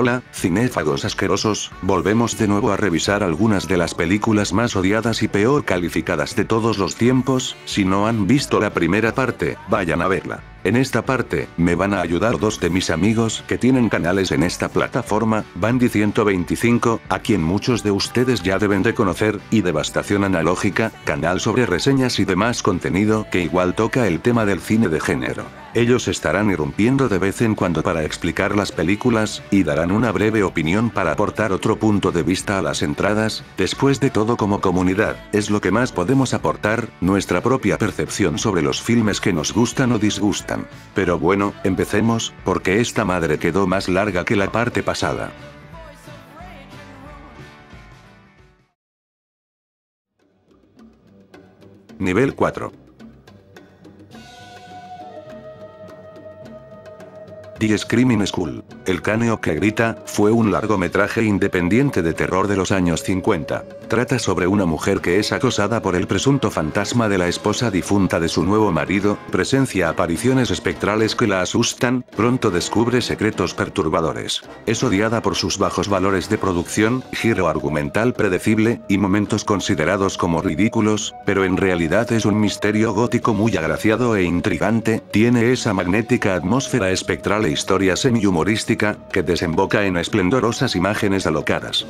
Hola, cinéfagos asquerosos, volvemos de nuevo a revisar algunas de las películas más odiadas y peor calificadas de todos los tiempos. Si no han visto la primera parte, vayan a verla. En esta parte, me van a ayudar dos de mis amigos que tienen canales en esta plataforma, Bandy125, a quien muchos de ustedes ya deben de conocer, y Devastación Analógica, canal sobre reseñas y demás contenido que igual toca el tema del cine de género. Ellos estarán irrumpiendo de vez en cuando para explicar las películas, y darán una breve opinión para aportar otro punto de vista a las entradas. Después de todo, como comunidad, es lo que más podemos aportar, nuestra propia percepción sobre los filmes que nos gustan o disgustan. Pero bueno, empecemos, porque esta madre quedó más larga que la parte pasada. Nivel 4. The Screaming School, El Caneo que Grita, fue un largometraje independiente de terror de los años 50. Trata sobre una mujer que es acosada por el presunto fantasma de la esposa difunta de su nuevo marido, presencia apariciones espectrales que la asustan, pronto descubre secretos perturbadores. Es odiada por sus bajos valores de producción, giro argumental predecible, y momentos considerados como ridículos, pero en realidad es un misterio gótico muy agraciado e intrigante, tiene esa magnética atmósfera espectral e historia semi-humorística, que desemboca en esplendorosas imágenes alocadas.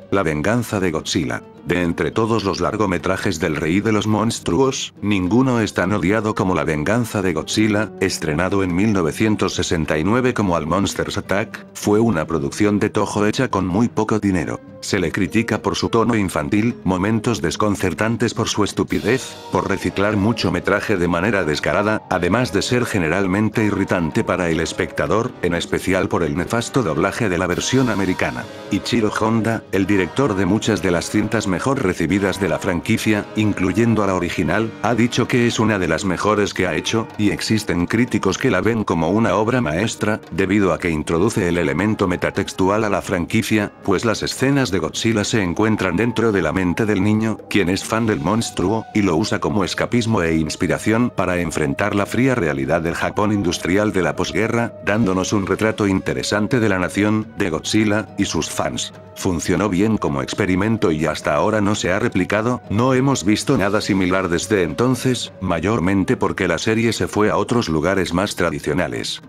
La venganza de Godzilla. De entre todos los largometrajes del rey de los monstruos, ninguno es tan odiado como La venganza de Godzilla, estrenado en 1969 como All Monsters Attack, fue una producción de Toho hecha con muy poco dinero. Se le critica por su tono infantil, momentos desconcertantes por su estupidez, por reciclar mucho metraje de manera descarada, además de ser generalmente irritante para el espectador, en especial por el nefasto doblaje de la versión americana. Ichiro Honda, el director de muchas de las cintas mejor recibidas de la franquicia, incluyendo a la original, ha dicho que es una de las mejores que ha hecho, y existen críticos que la ven como una obra maestra, debido a que introduce el elemento metatextual a la franquicia, pues las escenas de Godzilla se encuentran dentro de la mente del niño, quien es fan del monstruo, y lo usa como escapismo e inspiración para enfrentar la fría realidad del Japón industrial de la posguerra, dándonos un retrato interesante de la nación, de Godzilla, y sus fans. Funcionó bien como experimento y hasta ahora no se ha replicado, no hemos visto nada similar desde entonces, mayormente porque la serie se fue a otros lugares más tradicionales.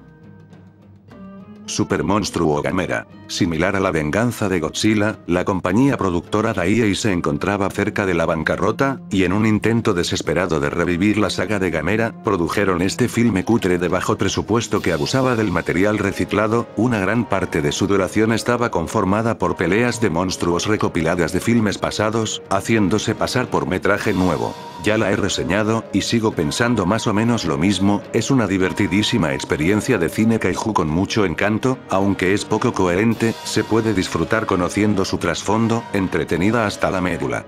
Super Monstruo Gamera. Similar a La venganza de Godzilla, la compañía productora Daiei se encontraba cerca de la bancarrota, y en un intento desesperado de revivir la saga de Gamera, produjeron este filme cutre de bajo presupuesto que abusaba del material reciclado. Una gran parte de su duración estaba conformada por peleas de monstruos recopiladas de filmes pasados, haciéndose pasar por metraje nuevo. Ya la he reseñado, y sigo pensando más o menos lo mismo, es una divertidísima experiencia de cine kaiju con mucho encanto, aunque es poco coherente, se puede disfrutar conociendo su trasfondo, entretenida hasta la médula.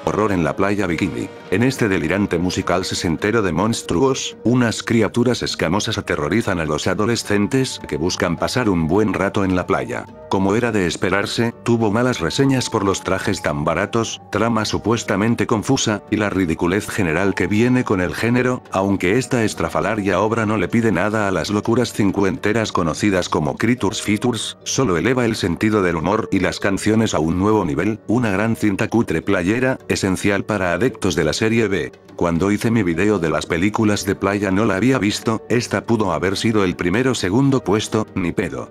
Horror en la playa bikini. En este delirante musical sesentero de monstruos, unas criaturas escamosas aterrorizan a los adolescentes que buscan pasar un buen rato en la playa. Como era de esperarse, tuvo malas reseñas por los trajes tan baratos, trama supuestamente confusa, y la ridiculez general que viene con el género, aunque esta estrafalaria obra no le pide nada a las locuras cincuenteras conocidas como Creatures Features, solo eleva el sentido del humor y las canciones a un nuevo nivel, una gran cinta cutre playera, esencial para adeptos de la serie B. Cuando hice mi video de las películas de playa no la había visto, esta pudo haber sido el primero o segundo puesto, ni pedo.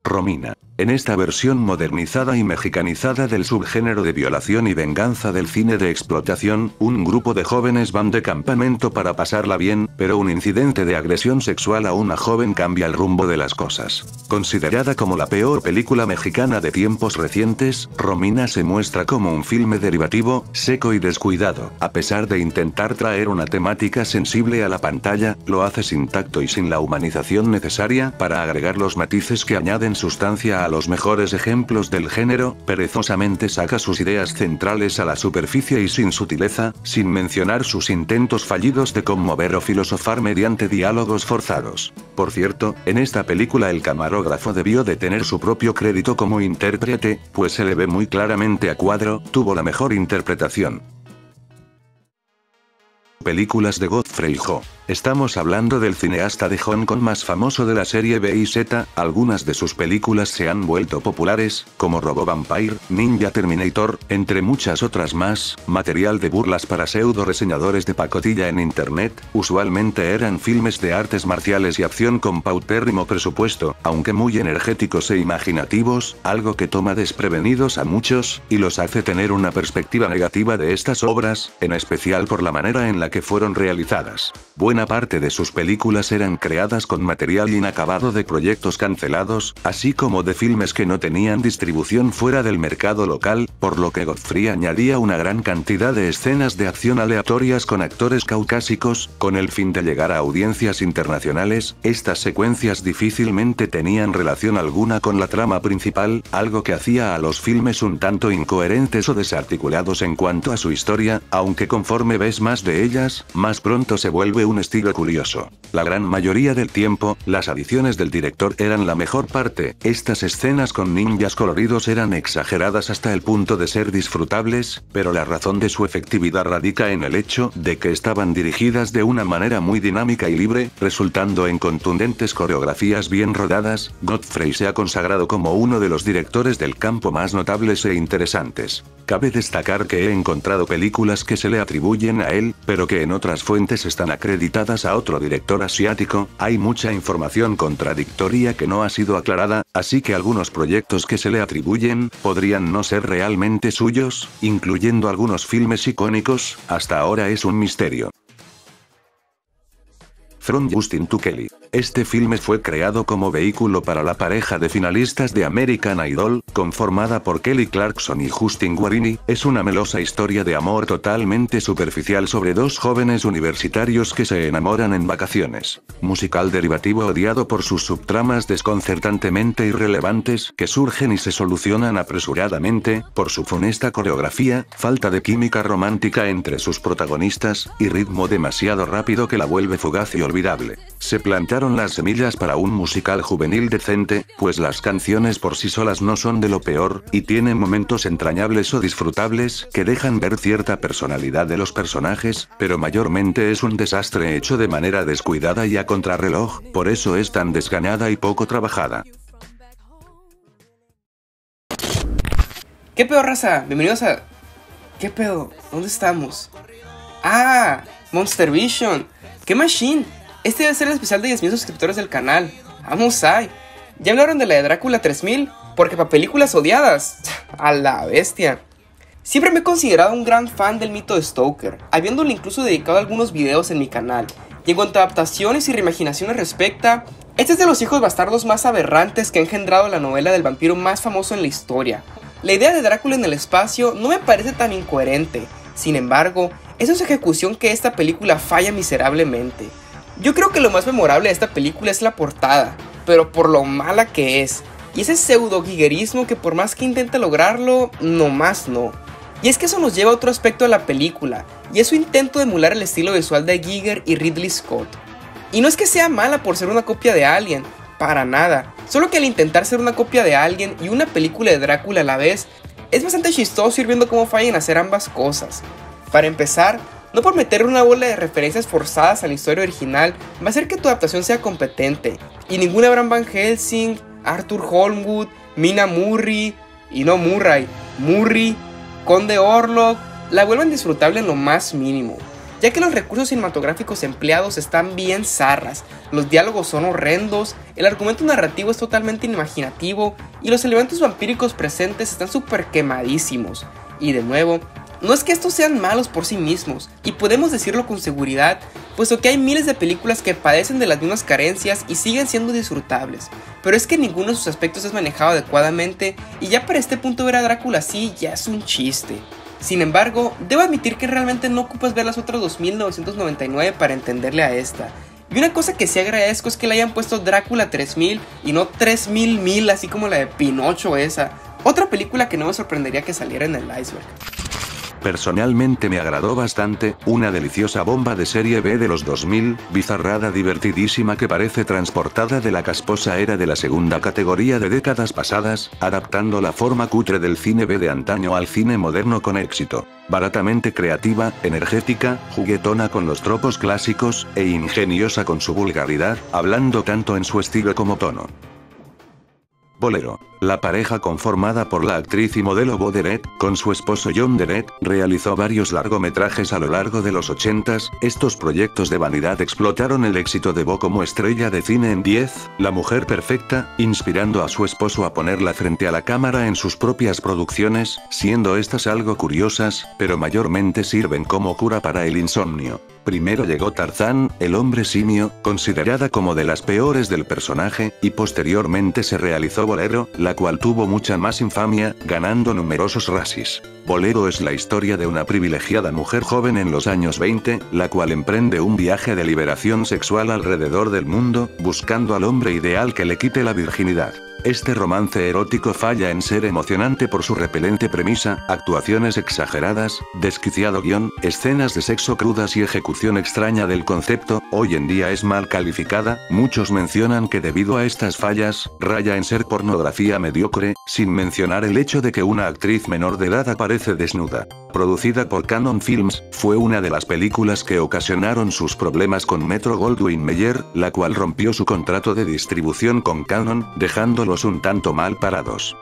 Romina. En esta versión modernizada y mexicanizada del subgénero de violación y venganza del cine de explotación, un grupo de jóvenes van de campamento para pasarla bien, pero un incidente de agresión sexual a una joven cambia el rumbo de las cosas. Considerada como la peor película mexicana de tiempos recientes, Romina se muestra como un filme derivativo, seco y descuidado. A pesar de intentar traer una temática sensible a la pantalla, lo hace sin tacto y sin la humanización necesaria para agregar los matices que añaden sustancia a los mejores ejemplos del género, perezosamente saca sus ideas centrales a la superficie y sin sutileza, sin mencionar sus intentos fallidos de conmover o filosofar mediante diálogos forzados. Por cierto, en esta película el camarógrafo debió de tener su propio crédito como intérprete, pues se le ve muy claramente a cuadro, tuvo la mejor interpretación. Películas de Godfrey Ho. Estamos hablando del cineasta de Hong Kong más famoso de la serie B y Z, algunas de sus películas se han vuelto populares, como Robo Vampire, Ninja Terminator, entre muchas otras más, material de burlas para pseudo reseñadores de pacotilla en internet, usualmente eran filmes de artes marciales y acción con paupérrimo presupuesto, aunque muy energéticos e imaginativos, algo que toma desprevenidos a muchos, y los hace tener una perspectiva negativa de estas obras, en especial por la manera en la que fueron realizadas. Buena parte de sus películas eran creadas con material inacabado de proyectos cancelados, así como de filmes que no tenían distribución fuera del mercado local, por lo que Godfrey añadía una gran cantidad de escenas de acción aleatorias con actores caucásicos, con el fin de llegar a audiencias internacionales. Estas secuencias difícilmente tenían relación alguna con la trama principal, algo que hacía a los filmes un tanto incoherentes o desarticulados en cuanto a su historia, aunque conforme ves más de ellas, más pronto se vuelve un estilo curioso. La gran mayoría del tiempo, las adiciones del director eran la mejor parte. Estas escenas con ninjas coloridos eran exageradas hasta el punto de ser disfrutables, pero la razón de su efectividad radica en el hecho de que estaban dirigidas de una manera muy dinámica y libre, resultando en contundentes coreografías bien rodadas. Godfrey se ha consagrado como uno de los directores del campo más notables e interesantes. Cabe destacar que he encontrado películas que se le atribuyen a él, pero que en otras fuentes están acreditadas a otro director asiático. Hay mucha información contradictoria que no ha sido aclarada, así que algunos proyectos que se le atribuyen podrían no ser realmente suyos, incluyendo algunos filmes icónicos. Hasta ahora es un misterio. From Justin to Kelly. Este filme fue creado como vehículo para la pareja de finalistas de American Idol, conformada por Kelly Clarkson y Justin Guarini. Es una melosa historia de amor totalmente superficial sobre dos jóvenes universitarios que se enamoran en vacaciones. Musical derivativo odiado por sus subtramas desconcertantemente irrelevantes que surgen y se solucionan apresuradamente, por su funesta coreografía, falta de química romántica entre sus protagonistas, y ritmo demasiado rápido que la vuelve fugaz y olvidable. Se plantearon las semillas para un musical juvenil decente, pues las canciones por sí solas no son de lo peor, y tienen momentos entrañables o disfrutables que dejan ver cierta personalidad de los personajes, pero mayormente es un desastre hecho de manera descuidada y a contrarreloj, por eso es tan desganada y poco trabajada. ¿Qué pedo, raza? Bienvenidos a... ¿Qué pedo? ¿Dónde estamos? ¡Ah! Monster Vision. ¡Qué machine! Este debe ser el especial de 10.000 suscriptores del canal. ¡Vamos ahí! ¿Ya hablaron de la de Drácula 3000? Porque para películas odiadas. A la bestia. Siempre me he considerado un gran fan del mito de Stoker, habiéndole incluso dedicado algunos videos en mi canal. Y en cuanto a adaptaciones y reimaginaciones respecta, este es de los hijos bastardos más aberrantes que ha engendrado la novela del vampiro más famoso en la historia. La idea de Drácula en el espacio no me parece tan incoherente. Sin embargo, es en su ejecución que esta película falla miserablemente. Yo creo que lo más memorable de esta película es la portada, pero por lo mala que es, y ese pseudo-gigerismo que por más que intente lograrlo, nomás no. Y es que eso nos lleva a otro aspecto de la película, y es su intento de emular el estilo visual de Giger y Ridley Scott. Y no es que sea mala por ser una copia de Alien, para nada, solo que al intentar ser una copia de Alien y una película de Drácula a la vez, es bastante chistoso ir viendo cómo fallan hacer ambas cosas. Para empezar, no por meter una bola de referencias forzadas a la historia original va a hacer que tu adaptación sea competente, y ningún Abraham Van Helsing, Arthur Holmwood, Mina Murray, y no Murray, Conde Orlok, la vuelven disfrutable en lo más mínimo, ya que los recursos cinematográficos empleados están bien zarras, los diálogos son horrendos, el argumento narrativo es totalmente inimaginativo, y los elementos vampíricos presentes están súper quemadísimos. Y de nuevo, no es que estos sean malos por sí mismos, y podemos decirlo con seguridad, puesto que hay miles de películas que padecen de las mismas carencias y siguen siendo disfrutables, pero es que ninguno de sus aspectos es manejado adecuadamente, y ya para este punto ver a Drácula así ya es un chiste. Sin embargo, debo admitir que realmente no ocupas ver las otras 2.999 para entenderle a esta. Y una cosa que sí agradezco es que le hayan puesto Drácula 3000 y no 3000 así como la de Pinocho esa. Otra película que no me sorprendería que saliera en el iceberg. Personalmente me agradó bastante, una deliciosa bomba de serie B de los 2000, bizarrada divertidísima que parece transportada de la casposa era de la segunda categoría de décadas pasadas, adaptando la forma cutre del cine B de antaño al cine moderno con éxito. Baratamente creativa, energética, juguetona con los tropos clásicos, e ingeniosa con su vulgaridad, hablando tanto en su estilo como tono. Bolero. La pareja conformada por la actriz y modelo Bo Deret, con su esposo John Deret, realizó varios largometrajes a lo largo de los 80s. Estos proyectos de vanidad explotaron el éxito de Bo como estrella de cine en 10, La Mujer Perfecta, inspirando a su esposo a ponerla frente a la cámara en sus propias producciones, siendo estas algo curiosas, pero mayormente sirven como cura para el insomnio. Primero llegó Tarzán, el hombre simio, considerada como de las peores del personaje, y posteriormente se realizó Bolero, la cual tuvo mucha más infamia, ganando numerosos Razzies. Bolero es la historia de una privilegiada mujer joven en los años 20, la cual emprende un viaje de liberación sexual alrededor del mundo, buscando al hombre ideal que le quite la virginidad. Este romance erótico falla en ser emocionante por su repelente premisa, actuaciones exageradas, desquiciado guión, escenas de sexo crudas y ejecución extraña del concepto. Hoy en día es mal calificada, muchos mencionan que debido a estas fallas, raya en ser pornografía mediocre, sin mencionar el hecho de que una actriz menor de edad aparece desnuda. Producida por Cannon Films, fue una de las películas que ocasionaron sus problemas con Metro-Goldwyn-Mayer, la cual rompió su contrato de distribución con Cannon, dejándolos un tanto mal parados.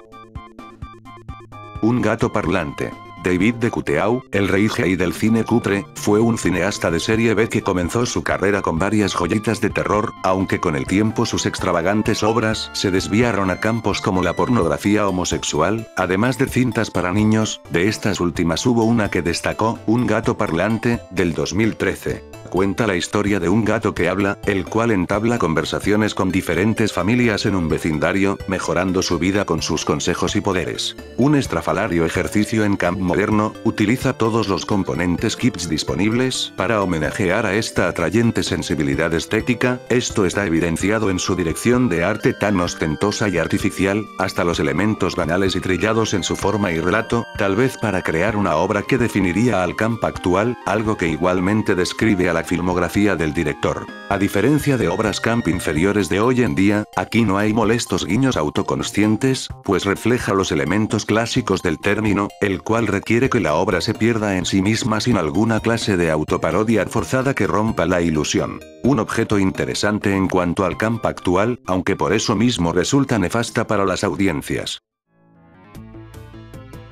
Un gato parlante. David de Cuteau, el rey gay del cine cutre, fue un cineasta de serie B que comenzó su carrera con varias joyitas de terror, aunque con el tiempo sus extravagantes obras se desviaron a campos como la pornografía homosexual, además de cintas para niños. De estas últimas hubo una que destacó, Un gato parlante, del 2013. Cuenta la historia de un gato que habla, el cual entabla conversaciones con diferentes familias en un vecindario, mejorando su vida con sus consejos y poderes. Un estrafalario ejercicio en camp moderno, utiliza todos los componentes kits disponibles para homenajear a esta atrayente sensibilidad estética. Esto está evidenciado en su dirección de arte tan ostentosa y artificial, hasta los elementos banales y trillados en su forma y relato, tal vez para crear una obra que definiría al camp actual, algo que igualmente describe a la filmografía del director. A diferencia de obras camp inferiores de hoy en día, aquí no hay molestos guiños autoconscientes, pues refleja los elementos clásicos del término, el cual requiere que la obra se pierda en sí misma sin alguna clase de autoparodia forzada que rompa la ilusión. Un objeto interesante en cuanto al camp actual, aunque por eso mismo resulta nefasta para las audiencias.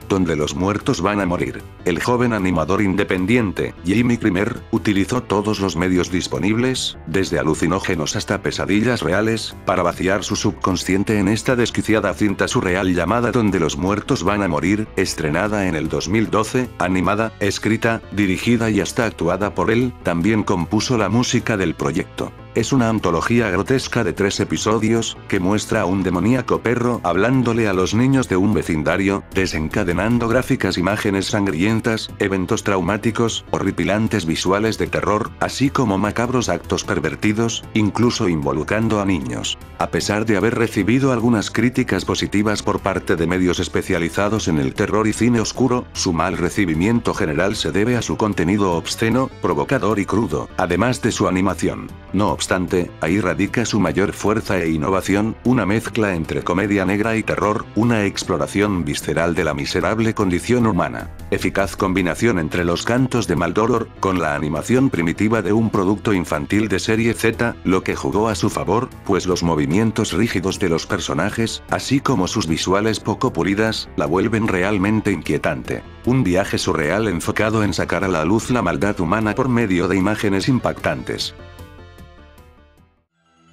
Donde los muertos van a morir. El joven animador independiente, Jimmy Krimer, utilizó todos los medios disponibles, desde alucinógenos hasta pesadillas reales, para vaciar su subconsciente en esta desquiciada cinta surreal llamada Donde los muertos van a morir, estrenada en el 2012, animada, escrita, dirigida y hasta actuada por él. También compuso la música del proyecto. Es una antología grotesca de 3 episodios, que muestra a un demoníaco perro hablándole a los niños de un vecindario, desencadenando gráficas imágenes sangrientas, eventos traumáticos, horripilantes visuales de terror, así como macabros actos pervertidos, incluso involucrando a niños. A pesar de haber recibido algunas críticas positivas por parte de medios especializados en el terror y cine oscuro, su mal recibimiento general se debe a su contenido obsceno, provocador y crudo, además de su animación. No obstante, ahí radica su mayor fuerza e innovación, una mezcla entre comedia negra y terror, una exploración visceral de la miserable condición humana. Eficaz combinación entre los cantos de Maldoror, con la animación primitiva de un producto infantil de serie Z, lo que jugó a su favor, pues los movimientos rígidos de los personajes, así como sus visuales poco pulidas, la vuelven realmente inquietante. Un viaje surreal enfocado en sacar a la luz la maldad humana por medio de imágenes impactantes.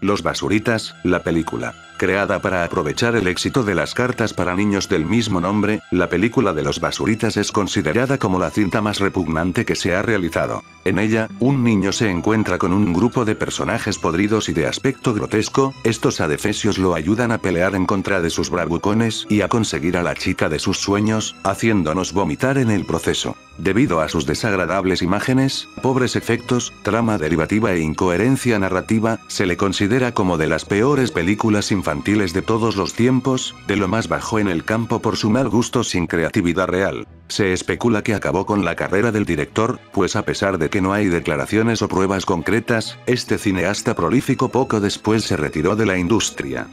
Los Basuritas, la película. Creada para aprovechar el éxito de las cartas para niños del mismo nombre, la película de Los Basuritas es considerada como la cinta más repugnante que se ha realizado. En ella, un niño se encuentra con un grupo de personajes podridos y de aspecto grotesco. Estos adefesios lo ayudan a pelear en contra de sus bravucones y a conseguir a la chica de sus sueños, haciéndonos vomitar en el proceso. Debido a sus desagradables imágenes, pobres efectos, trama derivativa e incoherencia narrativa, se le considera como de las peores películas infantiles infantiles de todos los tiempos, de lo más bajo en el campo por su mal gusto sin creatividad real. Se especula que acabó con la carrera del director, pues a pesar de que no hay declaraciones o pruebas concretas, este cineasta prolífico poco después se retiró de la industria.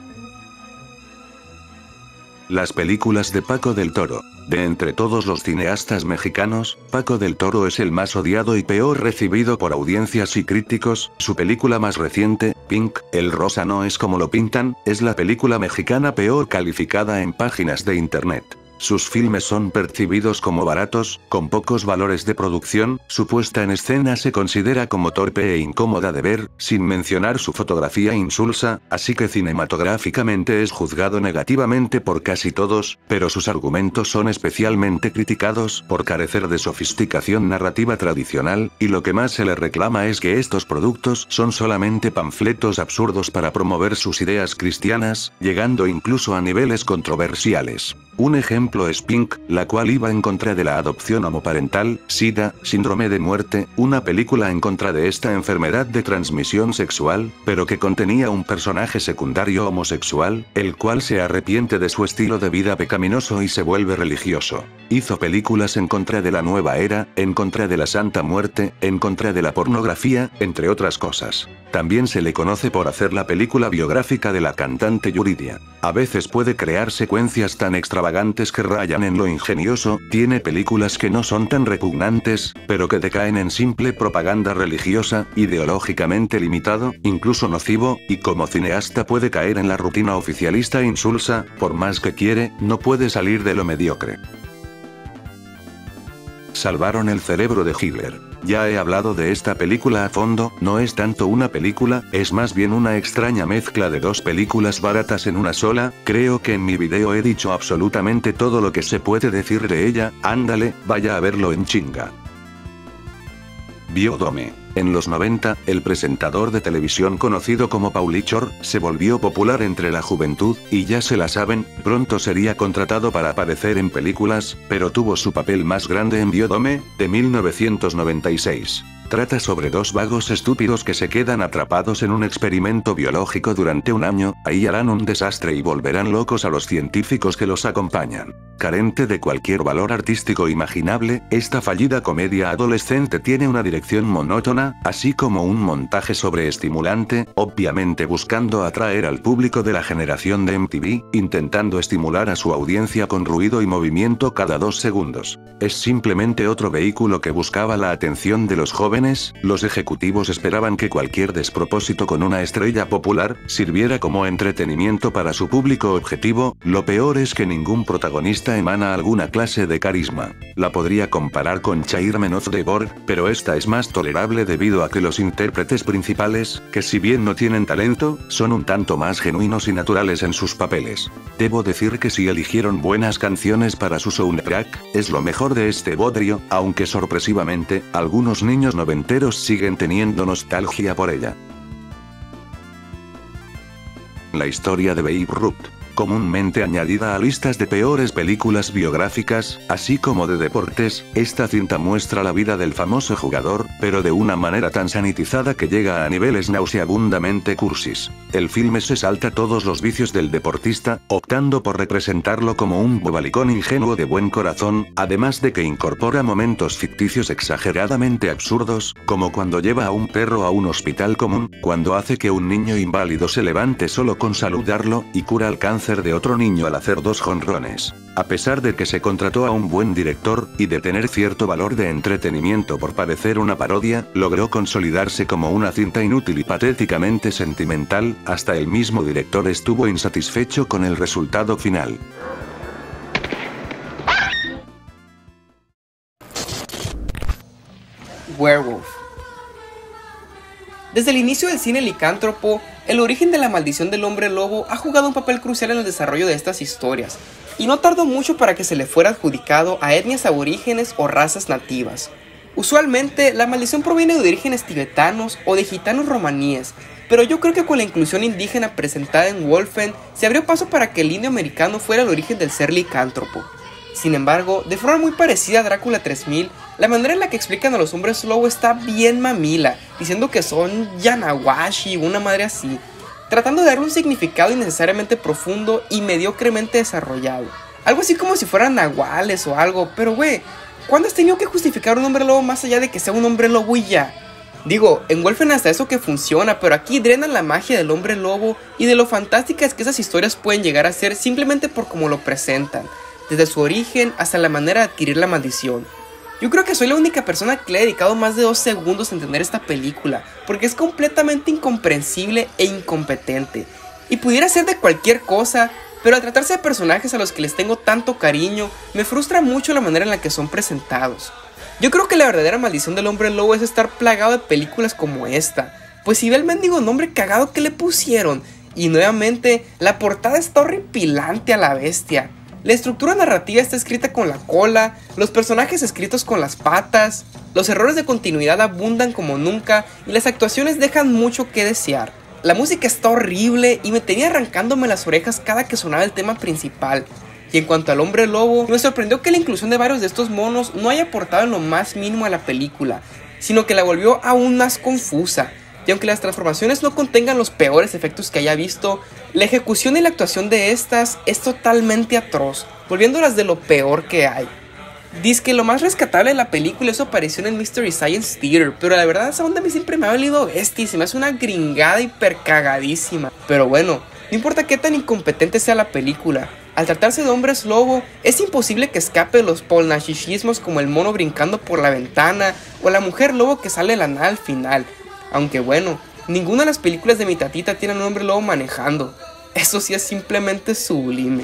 Las películas de Paco del Toro. De entre todos los cineastas mexicanos, Paco del Toro es el más odiado y peor recibido por audiencias y críticos. Su película más reciente, Pink, El rosa no es como lo pintan, es la película mexicana peor calificada en páginas de internet. Sus filmes son percibidos como baratos, con pocos valores de producción, su puesta en escena se considera como torpe e incómoda de ver, sin mencionar su fotografía insulsa, así que cinematográficamente es juzgado negativamente por casi todos, pero sus argumentos son especialmente criticados por carecer de sofisticación narrativa tradicional, y lo que más se le reclama es que estos productos son solamente panfletos absurdos para promover sus ideas cristianas, llegando incluso a niveles controversiales. Un ejemplo es Pink, la cual iba en contra de la adopción homoparental, SIDA, síndrome de muerte, una película en contra de esta enfermedad de transmisión sexual, pero que contenía un personaje secundario homosexual, el cual se arrepiente de su estilo de vida pecaminoso y se vuelve religioso. Hizo películas en contra de la nueva era, en contra de la Santa Muerte, en contra de la pornografía, entre otras cosas. También se le conoce por hacer la película biográfica de la cantante Yuridia. A veces puede crear secuencias tan extravagantes que rayan en lo ingenioso, tiene películas que no son tan repugnantes, pero que decaen en simple propaganda religiosa, ideológicamente limitado, incluso nocivo, y como cineasta puede caer en la rutina oficialista insulsa, por más que quiere, no puede salir de lo mediocre. Salvaron el cerebro de Hitler. Ya he hablado de esta película a fondo, no es tanto una película, es más bien una extraña mezcla de dos películas baratas en una sola, creo que en mi video he dicho absolutamente todo lo que se puede decir de ella, ándale, vaya a verlo en chinga. Biodome. En los 90, el presentador de televisión conocido como Paulichor, se volvió popular entre la juventud, y ya se la saben, pronto sería contratado para aparecer en películas, pero tuvo su papel más grande en Biodome, de 1996. Trata sobre dos vagos estúpidos que se quedan atrapados en un experimento biológico durante un año, ahí harán un desastre y volverán locos a los científicos que los acompañan. Carente de cualquier valor artístico imaginable, esta fallida comedia adolescente tiene una dirección monótona, así como un montaje sobreestimulante, obviamente buscando atraer al público de la generación de MTV, intentando estimular a su audiencia con ruido y movimiento cada 2 segundos. Es simplemente otro vehículo que buscaba la atención de los jóvenes. Los ejecutivos esperaban que cualquier despropósito con una estrella popular sirviera como entretenimiento para su público objetivo. Lo peor es que ningún protagonista emana alguna clase de carisma. La podría comparar con Chair Menoz de Borg, pero esta es más tolerable debido a que los intérpretes principales, que si bien no tienen talento, son un tanto más genuinos y naturales en sus papeles. Debo decir que si eligieron buenas canciones para su soundtrack, es lo mejor de este bodrio, aunque sorpresivamente, algunos niños noventeros siguen teniendo nostalgia por ella. La historia de Babe Ruth. Comúnmente añadida a listas de peores películas biográficas, así como de deportes, esta cinta muestra la vida del famoso jugador, pero de una manera tan sanitizada que llega a niveles nauseabundamente cursis. El filme se salta todos los vicios del deportista, optando por representarlo como un bobalicón ingenuo de buen corazón, además de que incorpora momentos ficticios exageradamente absurdos, como cuando lleva a un perro a un hospital común, cuando hace que un niño inválido se levante solo con saludarlo, y cura el cáncer de otro niño al hacer 2 jonrones. A pesar de que se contrató a un buen director, y de tener cierto valor de entretenimiento por parecer una parodia, logró consolidarse como una cinta inútil y patéticamente sentimental, hasta el mismo director estuvo insatisfecho con el resultado final. Werewolf. Desde el inicio del cine licántropo, el origen de la maldición del hombre lobo ha jugado un papel crucial en el desarrollo de estas historias, y no tardó mucho para que se le fuera adjudicado a etnias aborígenes o razas nativas. Usualmente, la maldición proviene de orígenes tibetanos o de gitanos romaníes, pero yo creo que con la inclusión indígena presentada en Wolfen, se abrió paso para que el indio americano fuera el origen del ser licántropo. Sin embargo, de forma muy parecida a Drácula 3000, la manera en la que explican a los hombres lobo está bien mamila, diciendo que son Yanawashi o una madre así. tratando de darle un significado innecesariamente profundo y mediocremente desarrollado. Algo así como si fueran nahuales o algo, pero güey, ¿cuándo has tenido que justificar un hombre lobo más allá de que sea un hombre lobo y ya? Digo, en Wolfen hasta eso que funciona, pero aquí drenan la magia del hombre lobo y de lo fantásticas que esas historias pueden llegar a ser simplemente por cómo lo presentan, desde su origen hasta la manera de adquirir la maldición. Yo creo que soy la única persona que le he dedicado más de 2 segundos a entender esta película, porque es completamente incomprensible e incompetente, y pudiera ser de cualquier cosa, pero al tratarse de personajes a los que les tengo tanto cariño, me frustra mucho la manera en la que son presentados. Yo creo que la verdadera maldición del hombre lobo es estar plagado de películas como esta, pues si ve el mendigo nombre cagado que le pusieron, y nuevamente, la portada está horripilante a la bestia. La estructura narrativa está escrita con la cola, los personajes escritos con las patas, los errores de continuidad abundan como nunca y las actuaciones dejan mucho que desear. La música está horrible y me tenía arrancándome las orejas cada que sonaba el tema principal. Y en cuanto al hombre lobo, me sorprendió que la inclusión de varios de estos monos no haya aportado en lo más mínimo a la película, sino que la volvió aún más confusa. Y aunque las transformaciones no contengan los peores efectos que haya visto, la ejecución y la actuación de estas es totalmente atroz, volviéndolas de lo peor que hay. Dizque lo más rescatable de la película es su aparición en Mystery Science Theater, pero la verdad esa onda a mí siempre me ha valido bestia y se me hace una gringada hiper cagadísima. Pero bueno, no importa qué tan incompetente sea la película, al tratarse de hombres lobo, es imposible que escape de los polnachismos como el mono brincando por la ventana o la mujer lobo que sale de la nada al final. Aunque bueno, ninguna de las películas de mi tatita tiene un hombre lobo manejando. Eso sí es simplemente sublime.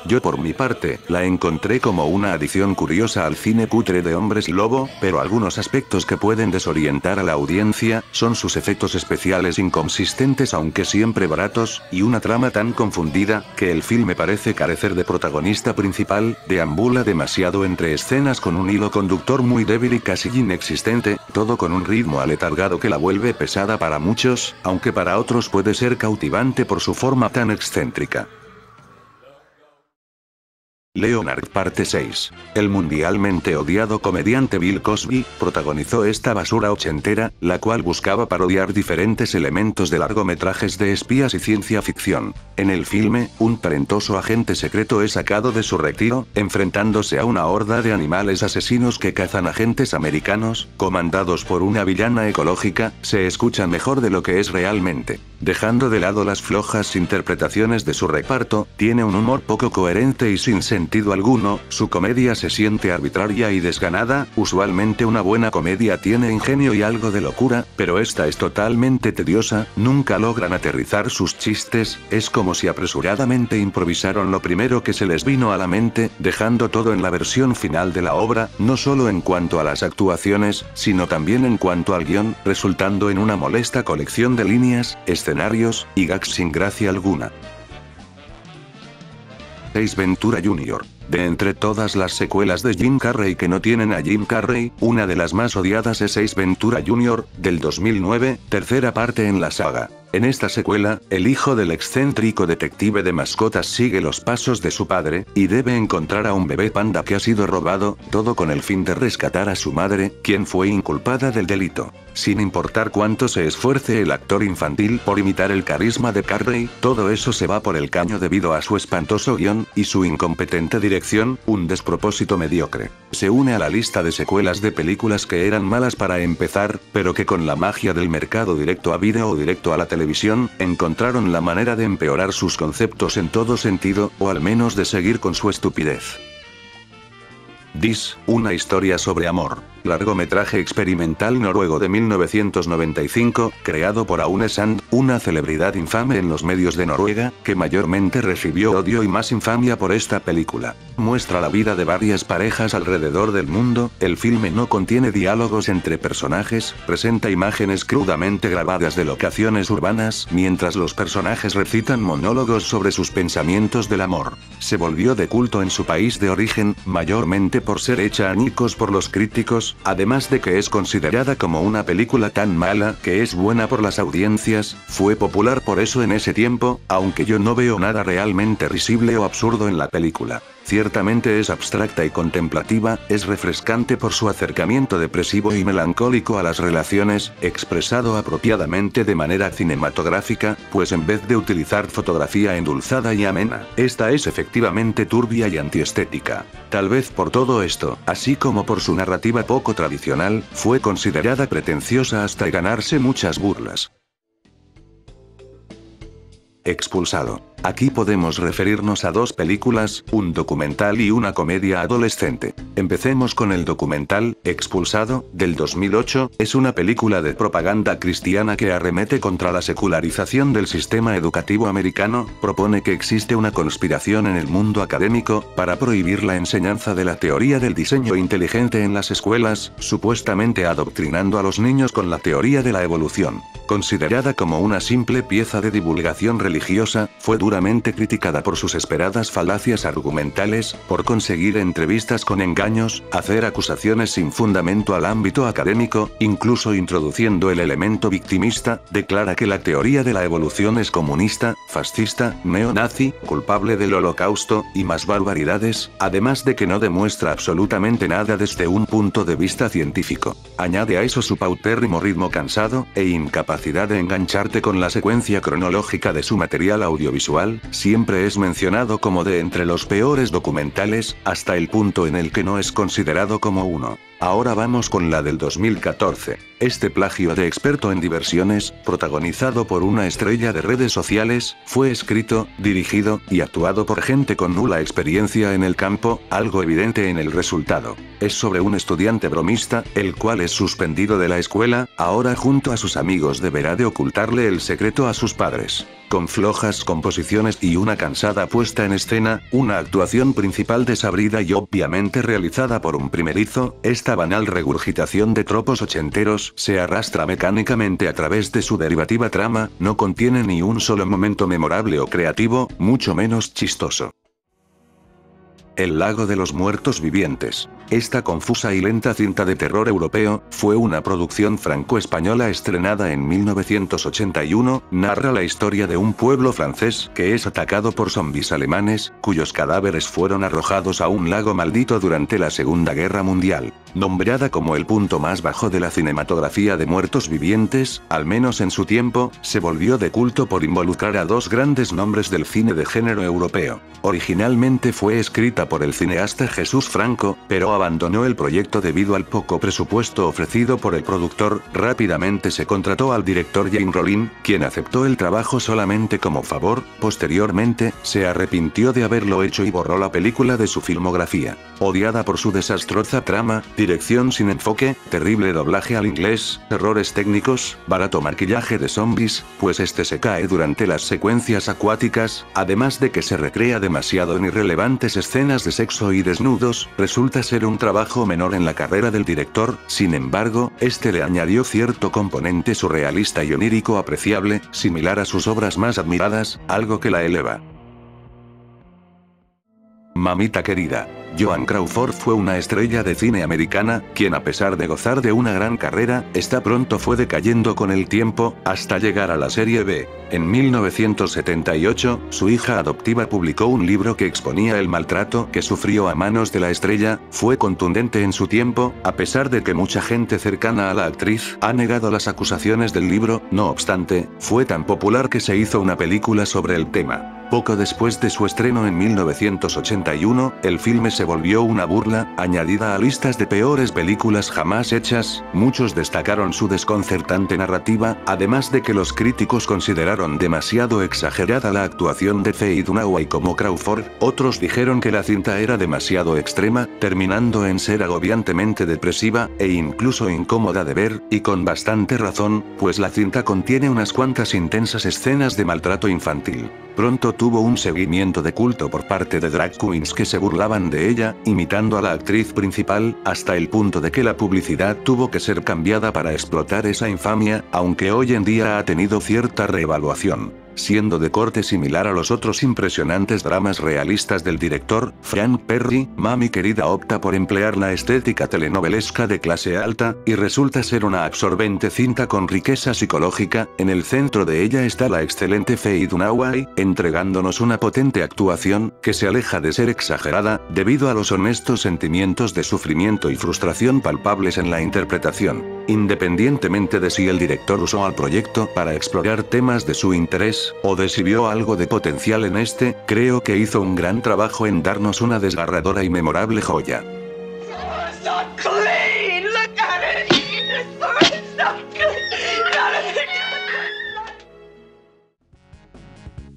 Yo por mi parte, la encontré como una adición curiosa al cine cutre de hombres lobo, pero algunos aspectos que pueden desorientar a la audiencia, son sus efectos especiales inconsistentes aunque siempre baratos, y una trama tan confundida, que el filme parece carecer de protagonista principal, deambula demasiado entre escenas con un hilo conductor muy débil y casi inexistente, todo con un ritmo aletargado que la vuelve pesada para muchos, aunque para otros puede ser cautivante por su forma tan excéntrica. Leonard parte 6. El mundialmente odiado comediante Bill Cosby, protagonizó esta basura ochentera, la cual buscaba parodiar diferentes elementos de largometrajes de espías y ciencia ficción. En el filme, un talentoso agente secreto es sacado de su retiro, enfrentándose a una horda de animales asesinos que cazan agentes americanos, comandados por una villana ecológica, se escuchan mejor de lo que es realmente. Dejando de lado las flojas interpretaciones de su reparto, tiene un humor poco coherente y sin sentido alguno, su comedia se siente arbitraria y desganada, usualmente una buena comedia tiene ingenio y algo de locura, pero esta es totalmente tediosa, nunca logran aterrizar sus chistes, es como si apresuradamente improvisaron lo primero que se les vino a la mente, dejando todo en la versión final de la obra, no solo en cuanto a las actuaciones, sino también en cuanto al guión, resultando en una molesta colección de líneas, escenarios, y gags sin gracia alguna. Ace Ventura Jr. De entre todas las secuelas de Jim Carrey que no tienen a Jim Carrey, una de las más odiadas es Ace Ventura Jr., del 2009, tercera parte en la saga. En esta secuela, el hijo del excéntrico detective de mascotas sigue los pasos de su padre, y debe encontrar a un bebé panda que ha sido robado, todo con el fin de rescatar a su madre, quien fue inculpada del delito. Sin importar cuánto se esfuerce el actor infantil por imitar el carisma de Carrey, todo eso se va por el caño debido a su espantoso guión, y su incompetente dirección, un despropósito mediocre. Se une a la lista de secuelas de películas que eran malas para empezar, pero que con la magia del mercado directo a vídeo o directo a la televisión, encontraron la manera de empeorar sus conceptos en todo sentido, o al menos de seguir con su estupidez. Dis, una historia sobre amor. Largometraje experimental noruego de 1995, creado por Aune Sand, una celebridad infame en los medios de Noruega, que mayormente recibió odio y más infamia por esta película. Muestra la vida de varias parejas alrededor del mundo, el filme no contiene diálogos entre personajes, presenta imágenes crudamente grabadas de locaciones urbanas, mientras los personajes recitan monólogos sobre sus pensamientos del amor. Se volvió de culto en su país de origen, mayormente por ser hecha añicos por los críticos, además de que es considerada como una película tan mala que es buena por las audiencias, fue popular por eso en ese tiempo, aunque yo no veo nada realmente risible o absurdo en la película. Ciertamente es abstracta y contemplativa, es refrescante por su acercamiento depresivo y melancólico a las relaciones, expresado apropiadamente de manera cinematográfica, pues en vez de utilizar fotografía endulzada y amena, esta es efectivamente turbia y antiestética. Tal vez por todo esto, así como por su narrativa poco tradicional, fue considerada pretenciosa hasta ganarse muchas burlas. Expulsado. Aquí podemos referirnos a dos películas, un documental y una comedia adolescente. Empecemos con el documental, Expulsado, del 2008, es una película de propaganda cristiana que arremete contra la secularización del sistema educativo americano, propone que existe una conspiración en el mundo académico, para prohibir la enseñanza de la teoría del diseño inteligente en las escuelas, supuestamente adoctrinando a los niños con la teoría de la evolución. Considerada como una simple pieza de divulgación religiosa, fue duramente criticada por sus esperadas falacias argumentales, por conseguir entrevistas con engaños, hacer acusaciones sin fundamento al ámbito académico, incluso introduciendo el elemento victimista, declara que la teoría de la evolución es comunista, fascista, neonazi, culpable del holocausto, y más barbaridades, además de que no demuestra absolutamente nada desde un punto de vista científico. Añade a eso su paupérrimo ritmo cansado, e incapacidad de engancharte con la secuencia cronológica de su material audiovisual, siempre es mencionado como de entre los peores documentales, hasta el punto en el que no es considerado como uno. Ahora vamos con la del 2014. Este plagio de experto en diversiones, protagonizado por una estrella de redes sociales, fue escrito, dirigido, y actuado por gente con nula experiencia en el campo, algo evidente en el resultado. Es sobre un estudiante bromista, el cual es suspendido de la escuela, ahora junto a sus amigos deberá de ocultarle el secreto a sus padres. Con flojas composiciones y una cansada puesta en escena, una actuación principal desabrida y obviamente realizada por un primerizo, esta banal regurgitación de tropos ochenteros se arrastra mecánicamente a través de su derivativa trama, no contiene ni un solo momento memorable o creativo, mucho menos chistoso. El lago de los muertos vivientes. Esta confusa y lenta cinta de terror europeo, fue una producción franco-española estrenada en 1981, narra la historia de un pueblo francés que es atacado por zombis alemanes, cuyos cadáveres fueron arrojados a un lago maldito durante la Segunda Guerra Mundial. Nombrada como el punto más bajo de la cinematografía de muertos vivientes, al menos en su tiempo, se volvió de culto por involucrar a dos grandes nombres del cine de género europeo. Originalmente fue escrita por el cineasta Jesús Franco, pero abandonó el proyecto debido al poco presupuesto ofrecido por el productor. Rápidamente se contrató al director Jean Rollin, quien aceptó el trabajo solamente como favor. Posteriormente, se arrepintió de haberlo hecho y borró la película de su filmografía. Odiada por su desastrosa trama, dirección sin enfoque, terrible doblaje al inglés, errores técnicos, barato maquillaje de zombies, pues este se cae durante las secuencias acuáticas, además de que se recrea demasiado en irrelevantes escenas de sexo y desnudos, resulta ser un trabajo menor en la carrera del director. Sin embargo, este le añadió cierto componente surrealista y onírico apreciable, similar a sus obras más admiradas, algo que la eleva. Mamita querida. Joan Crawford fue una estrella de cine americana, quien a pesar de gozar de una gran carrera, pronto fue decayendo con el tiempo, hasta llegar a la serie B. En 1978, su hija adoptiva publicó un libro que exponía el maltrato que sufrió a manos de la estrella. Fue contundente en su tiempo, a pesar de que mucha gente cercana a la actriz ha negado las acusaciones del libro. No obstante, fue tan popular que se hizo una película sobre el tema. Poco después de su estreno en 1981, el filme se volvió una burla, añadida a listas de peores películas jamás hechas. Muchos destacaron su desconcertante narrativa, además de que los críticos consideraron demasiado exagerada la actuación de Faye Dunaway como Crawford. Otros dijeron que la cinta era demasiado extrema, terminando en ser agobiantemente depresiva, e incluso incómoda de ver, y con bastante razón, pues la cinta contiene unas cuantas intensas escenas de maltrato infantil. Pronto tuvo un seguimiento de culto por parte de drag queens que se burlaban de ella, imitando a la actriz principal, hasta el punto de que la publicidad tuvo que ser cambiada para explotar esa infamia, aunque hoy en día ha tenido cierta reevaluación. siendo de corte similar a los otros impresionantes dramas realistas del director, Frank Perry. Mami querida opta por emplear la estética telenovelesca de clase alta, y resulta ser una absorbente cinta con riqueza psicológica. En el centro de ella está la excelente Faye Dunaway, entregándonos una potente actuación, que se aleja de ser exagerada, debido a los honestos sentimientos de sufrimiento y frustración palpables en la interpretación. Independientemente de si el director usó al proyecto para explorar temas de su interés, o de si vio algo de potencial en este, creo que hizo un gran trabajo en darnos una desgarradora y memorable joya.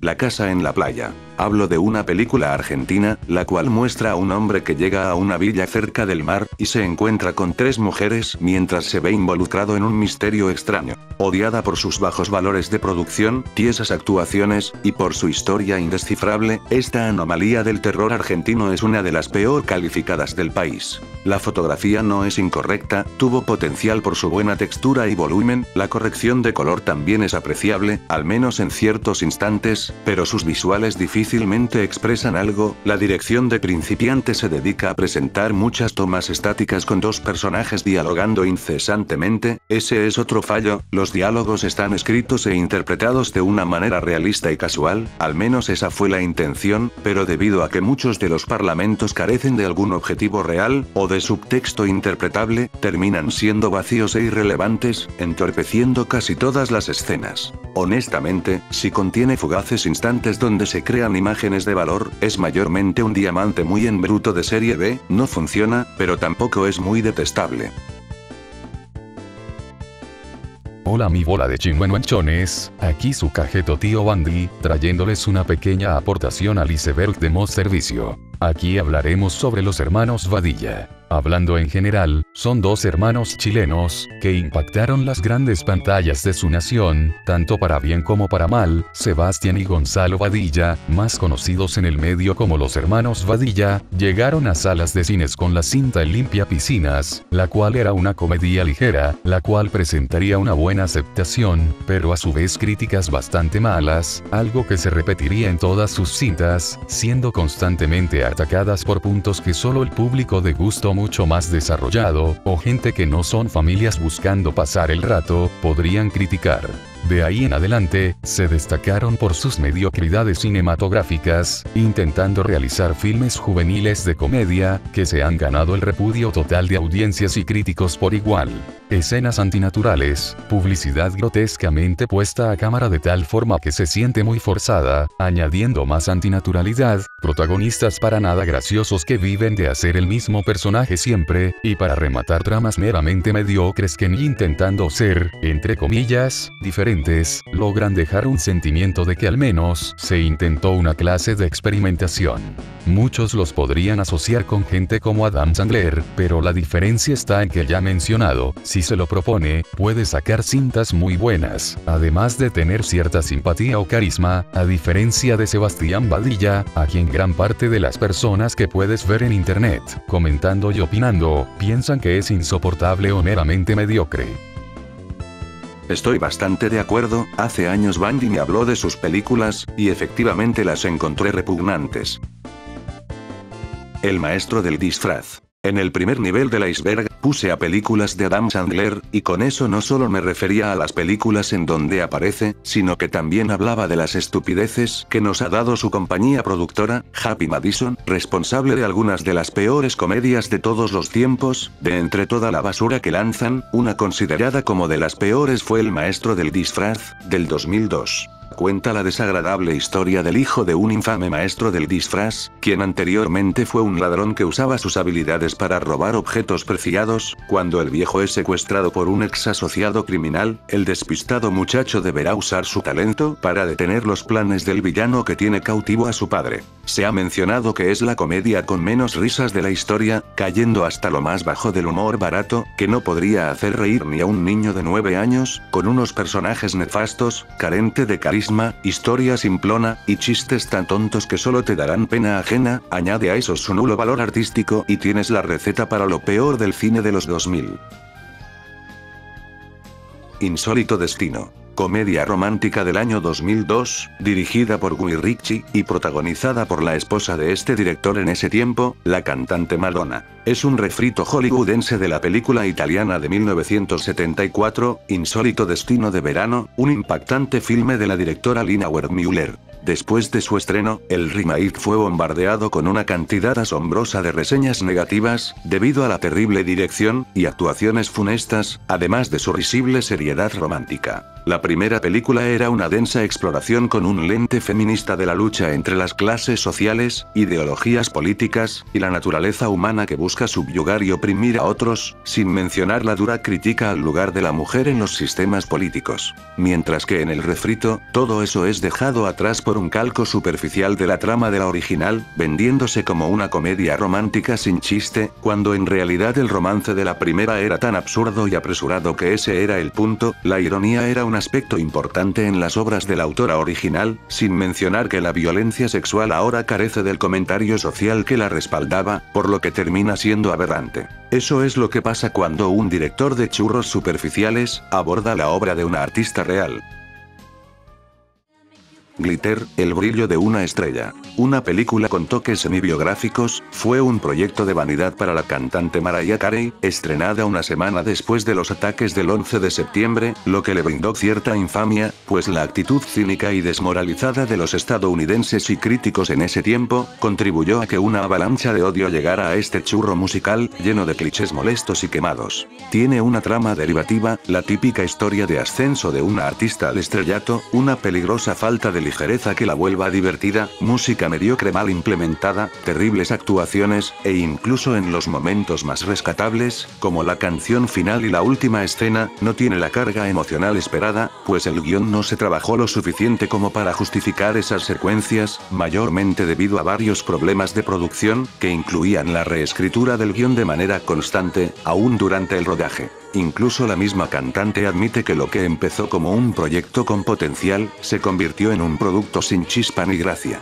La casa en la playa. Hablo de una película argentina, la cual muestra a un hombre que llega a una villa cerca del mar, y se encuentra con 3 mujeres mientras se ve involucrado en un misterio extraño. Odiada por sus bajos valores de producción, tiesas actuaciones, y por su historia indescifrable, esta anomalía del terror argentino es una de las peor calificadas del país. La fotografía no es incorrecta, tuvo potencial por su buena textura y volumen, la corrección de color también es apreciable, al menos en ciertos instantes, pero sus visuales difícilmente expresan algo. La dirección de principiante se dedica a presentar muchas tomas estáticas con 2 personajes dialogando incesantemente. Ese es otro fallo, los diálogos están escritos e interpretados de una manera realista y casual, al menos esa fue la intención, pero debido a que muchos de los parlamentos carecen de algún objetivo real, o de subtexto interpretable, terminan siendo vacíos e irrelevantes, entorpeciendo casi todas las escenas. Honestamente, si contiene fugaces instantes donde se crean imágenes de valor, es mayormente un diamante muy en bruto de serie B, no funciona, pero tampoco es muy detestable. Hola mi bola de chingüengüenchones, aquí su cajeto tío Bandy, trayéndoles una pequeña aportación al iceberg de Monstervicio. Aquí hablaremos sobre los hermanos Badilla. Hablando en general, son 2 hermanos chilenos, que impactaron las grandes pantallas de su nación, tanto para bien como para mal. Sebastián y Gonzalo Badilla, más conocidos en el medio como los hermanos Badilla, llegaron a salas de cines con la cinta El Limpia Piscinas, la cual era una comedia ligera, la cual presentaría una buena aceptación, pero a su vez críticas bastante malas, algo que se repetiría en todas sus cintas, siendo constantemente atacadas por puntos que solo el público de gusto mucho más desarrollado, o gente que no son familias buscando pasar el rato, podrían criticar. De ahí en adelante, se destacaron por sus mediocridades cinematográficas, intentando realizar filmes juveniles de comedia, que se han ganado el repudio total de audiencias y críticos por igual. Escenas antinaturales, publicidad grotescamente puesta a cámara de tal forma que se siente muy forzada, añadiendo más antinaturalidad, protagonistas para nada graciosos que viven de hacer el mismo personaje siempre, y para rematar tramas meramente mediocres que ni intentando ser, entre comillas, diferentes, logran dejar un sentimiento de que al menos se intentó una clase de experimentación. Muchos los podrían asociar con gente como Adam Sandler, pero la diferencia está en que ya mencionado, si se lo propone, puede sacar cintas muy buenas, además de tener cierta simpatía o carisma, a diferencia de Sebastián Badilla, a quien gran parte de las personas que puedes ver en internet, comentando y opinando, piensan que es insoportable o meramente mediocre. Estoy bastante de acuerdo, hace años Bandy me habló de sus películas, y efectivamente las encontré repugnantes. El maestro del disfraz. En el primer nivel del iceberg, puse a películas de Adam Sandler, y con eso no solo me refería a las películas en donde aparece, sino que también hablaba de las estupideces que nos ha dado su compañía productora, Happy Madison, responsable de algunas de las peores comedias de todos los tiempos. De entre toda la basura que lanzan, una considerada como de las peores fue El maestro del disfraz, del 2002. Cuenta la desagradable historia del hijo de un infame maestro del disfraz, quien anteriormente fue un ladrón que usaba sus habilidades para robar objetos preciados. Cuando el viejo es secuestrado por un ex asociado criminal, el despistado muchacho deberá usar su talento para detener los planes del villano que tiene cautivo a su padre. Se ha mencionado que es la comedia con menos risas de la historia, cayendo hasta lo más bajo del humor barato, que no podría hacer reír ni a un niño de 9 años, con unos personajes nefastos, carente de carisma, historia simplona, y chistes tan tontos que solo te darán pena ajena. Añade a eso su nulo valor artístico y tienes la receta para lo peor del cine de los 2000. Insólito destino. comedia romántica del año 2002, dirigida por Guy Ritchie, y protagonizada por la esposa de este director en ese tiempo, la cantante Madonna. Es un refrito hollywoodense de la película italiana de 1974, Insólito destino de verano, un impactante filme de la directora Lina Wertmüller. Después de su estreno, el remake fue bombardeado con una cantidad asombrosa de reseñas negativas, debido a la terrible dirección y actuaciones funestas, además de su risible seriedad romántica. La primera película era una densa exploración con un lente feminista de la lucha entre las clases sociales, ideologías políticas, y la naturaleza humana que busca subyugar y oprimir a otros, sin mencionar la dura crítica al lugar de la mujer en los sistemas políticos. Mientras que en el refrito, todo eso es dejado atrás por un calco superficial de la trama de la original, vendiéndose como una comedia romántica sin chiste, cuando en realidad el romance de la primera era tan absurdo y apresurado que ese era el punto. La ironía era un aspecto importante en las obras de la autora original, sin mencionar que la violencia sexual ahora carece del comentario social que la respaldaba, por lo que termina siendo aberrante. Eso es lo que pasa cuando un director de churros superficiales aborda la obra de una artista real. Glitter, el brillo de una estrella. Una película con toques semi-biográficos, fue un proyecto de vanidad para la cantante Mariah Carey, estrenada una semana después de los ataques del 11 de septiembre, lo que le brindó cierta infamia, pues la actitud cínica y desmoralizada de los estadounidenses y críticos en ese tiempo, contribuyó a que una avalancha de odio llegara a este churro musical, lleno de clichés molestos y quemados. Tiene una trama derivativa, la típica historia de ascenso de una artista al estrellato, una peligrosa falta de ligereza que la vuelva divertida, música mediocre mal implementada, terribles actuaciones, e incluso en los momentos más rescatables, como la canción final y la última escena, no tiene la carga emocional esperada, pues el guión no se trabajó lo suficiente como para justificar esas secuencias, mayormente debido a varios problemas de producción, que incluían la reescritura del guión de manera constante, aún durante el rodaje. Incluso la misma cantante admite que lo que empezó como un proyecto con potencial, se convirtió en un producto sin chispa ni gracia.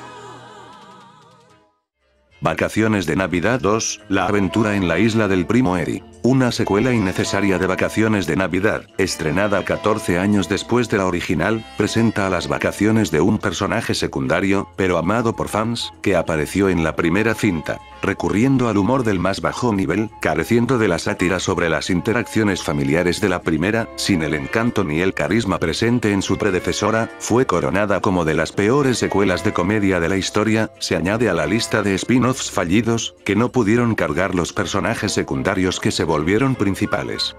Vacaciones de Navidad 2, la aventura en la isla del primo Eri. Una secuela innecesaria de Vacaciones de Navidad, estrenada 14 años después de la original, presenta a las vacaciones de un personaje secundario, pero amado por fans, que apareció en la primera cinta, recurriendo al humor del más bajo nivel, careciendo de la sátira sobre las interacciones familiares de la primera, sin el encanto ni el carisma presente en su predecesora, fue coronada como de las peores secuelas de comedia de la historia. Se añade a la lista de spin-offs fallidos, que no pudieron cargar los personajes secundarios que se volvieron principales.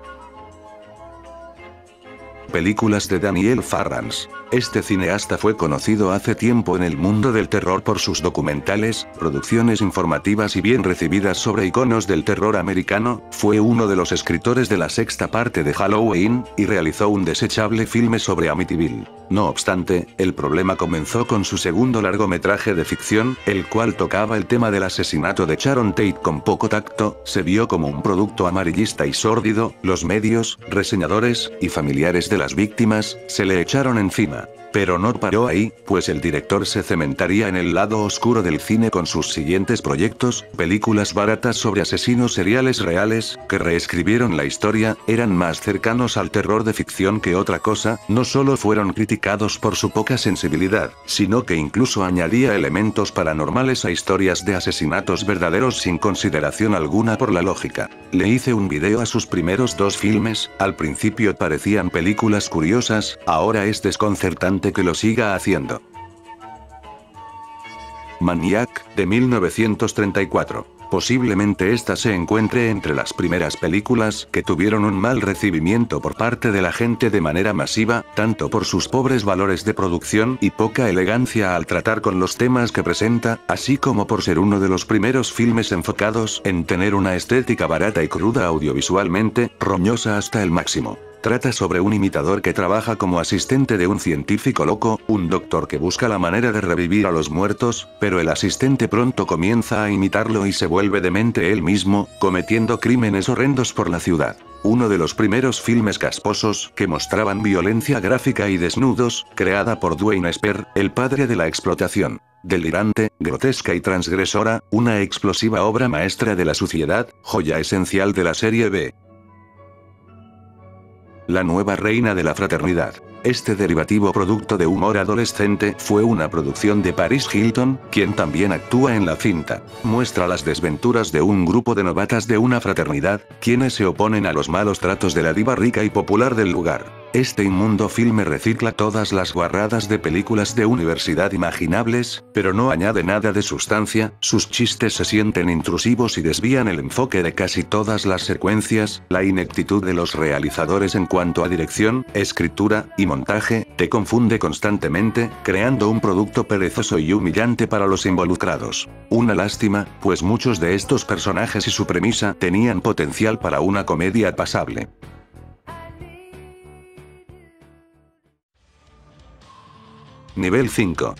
Películas de Daniel Farrans. Este cineasta fue conocido hace tiempo en el mundo del terror por sus documentales, producciones informativas y bien recibidas sobre iconos del terror americano. Fue uno de los escritores de la sexta parte de Halloween, y realizó un desechable filme sobre Amityville. No obstante, el problema comenzó con su segundo largometraje de ficción, el cual tocaba el tema del asesinato de Sharon Tate con poco tacto. Se vio como un producto amarillista y sórdido. Los medios, reseñadores y familiares de las víctimas se le echaron encima. Pero no paró ahí, pues el director se cementaría en el lado oscuro del cine con sus siguientes proyectos, películas baratas sobre asesinos seriales reales, que reescribieron la historia, eran más cercanos al terror de ficción que otra cosa. No solo fueron criticados por su poca sensibilidad, sino que incluso añadía elementos paranormales a historias de asesinatos verdaderos sin consideración alguna por la lógica. Le hice un video a sus primeros dos filmes, al principio parecían películas curiosas, ahora es desconcertante que lo siga haciendo. Maniac, de 1934. Posiblemente esta se encuentre entre las primeras películas que tuvieron un mal recibimiento por parte de la gente de manera masiva, tanto por sus pobres valores de producción y poca elegancia al tratar con los temas que presenta, así como por ser uno de los primeros filmes enfocados en tener una estética barata y cruda audiovisualmente, roñosa hasta el máximo. Trata sobre un imitador que trabaja como asistente de un científico loco, un doctor que busca la manera de revivir a los muertos, pero el asistente pronto comienza a imitarlo y se vuelve demente él mismo, cometiendo crímenes horrendos por la ciudad. Uno de los primeros filmes casposos que mostraban violencia gráfica y desnudos, creada por Dwayne Esper, el padre de la explotación. Delirante, grotesca y transgresora, una explosiva obra maestra de la suciedad, joya esencial de la serie B. La nueva reina de la fraternidad. Este derivativo producto de humor adolescente fue una producción de Paris Hilton, quien también actúa en la cinta. Muestra las desventuras de un grupo de novatas de una fraternidad, quienes se oponen a los malos tratos de la diva rica y popular del lugar. Este inmundo filme recicla todas las guarradas de películas de universidad imaginables, pero no añade nada de sustancia, sus chistes se sienten intrusivos y desvían el enfoque de casi todas las secuencias, la ineptitud de los realizadores en cuanto a dirección, escritura y montaje, te confunde constantemente, creando un producto perezoso y humillante para los involucrados. Una lástima, pues muchos de estos personajes y su premisa tenían potencial para una comedia pasable. Nivel 5.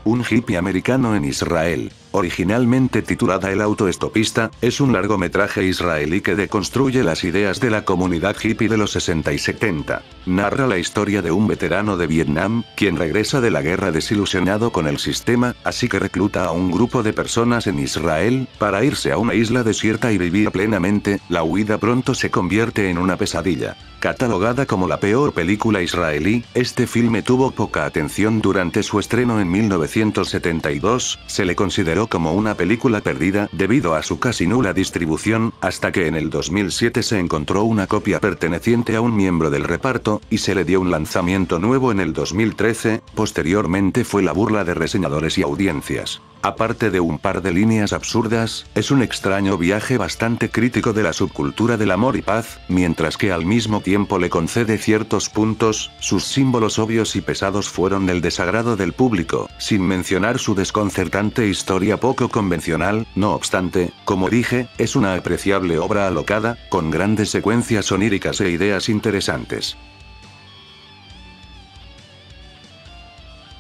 Un hippie americano en Israel. Originalmente titulada El autoestopista, es un largometraje israelí que deconstruye las ideas de la comunidad hippie de los 60 y 70. Narra la historia de un veterano de Vietnam, quien regresa de la guerra desilusionado con el sistema, así que recluta a un grupo de personas en Israel, para irse a una isla desierta y vivir plenamente. La huida pronto se convierte en una pesadilla. Catalogada como la peor película israelí, este filme tuvo poca atención durante su estreno en 1972, se le consideró como una película perdida debido a su casi nula distribución, hasta que en el 2007 se encontró una copia perteneciente a un miembro del reparto, y se le dio un lanzamiento nuevo en el 2013, posteriormente fue la burla de reseñadores y audiencias. Aparte de un par de líneas absurdas, es un extraño viaje bastante crítico de la subcultura del amor y paz, mientras que al mismo tiempo le concede ciertos puntos, sus símbolos obvios y pesados fueron del desagrado del público, sin mencionar su desconcertante historia poco convencional. No obstante, como dije, es una apreciable obra alocada, con grandes secuencias oníricas e ideas interesantes.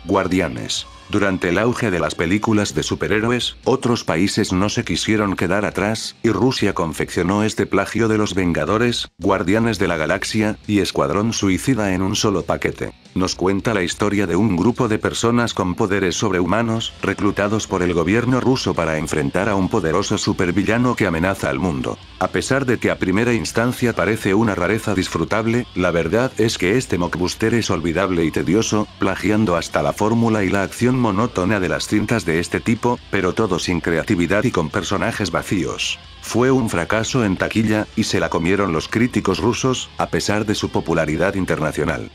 Guardianes. Durante el auge de las películas de superhéroes, otros países no se quisieron quedar atrás, y Rusia confeccionó este plagio de Los Vengadores, Guardianes de la Galaxia, y Escuadrón Suicida en un solo paquete. Nos cuenta la historia de un grupo de personas con poderes sobrehumanos, reclutados por el gobierno ruso para enfrentar a un poderoso supervillano que amenaza al mundo. A pesar de que a primera instancia parece una rareza disfrutable, la verdad es que este mockbuster es olvidable y tedioso, plagiando hasta la fórmula y la acción monótona de las cintas de este tipo, pero todo sin creatividad y con personajes vacíos. Fue un fracaso en taquilla, y se la comieron los críticos rusos, a pesar de su popularidad internacional.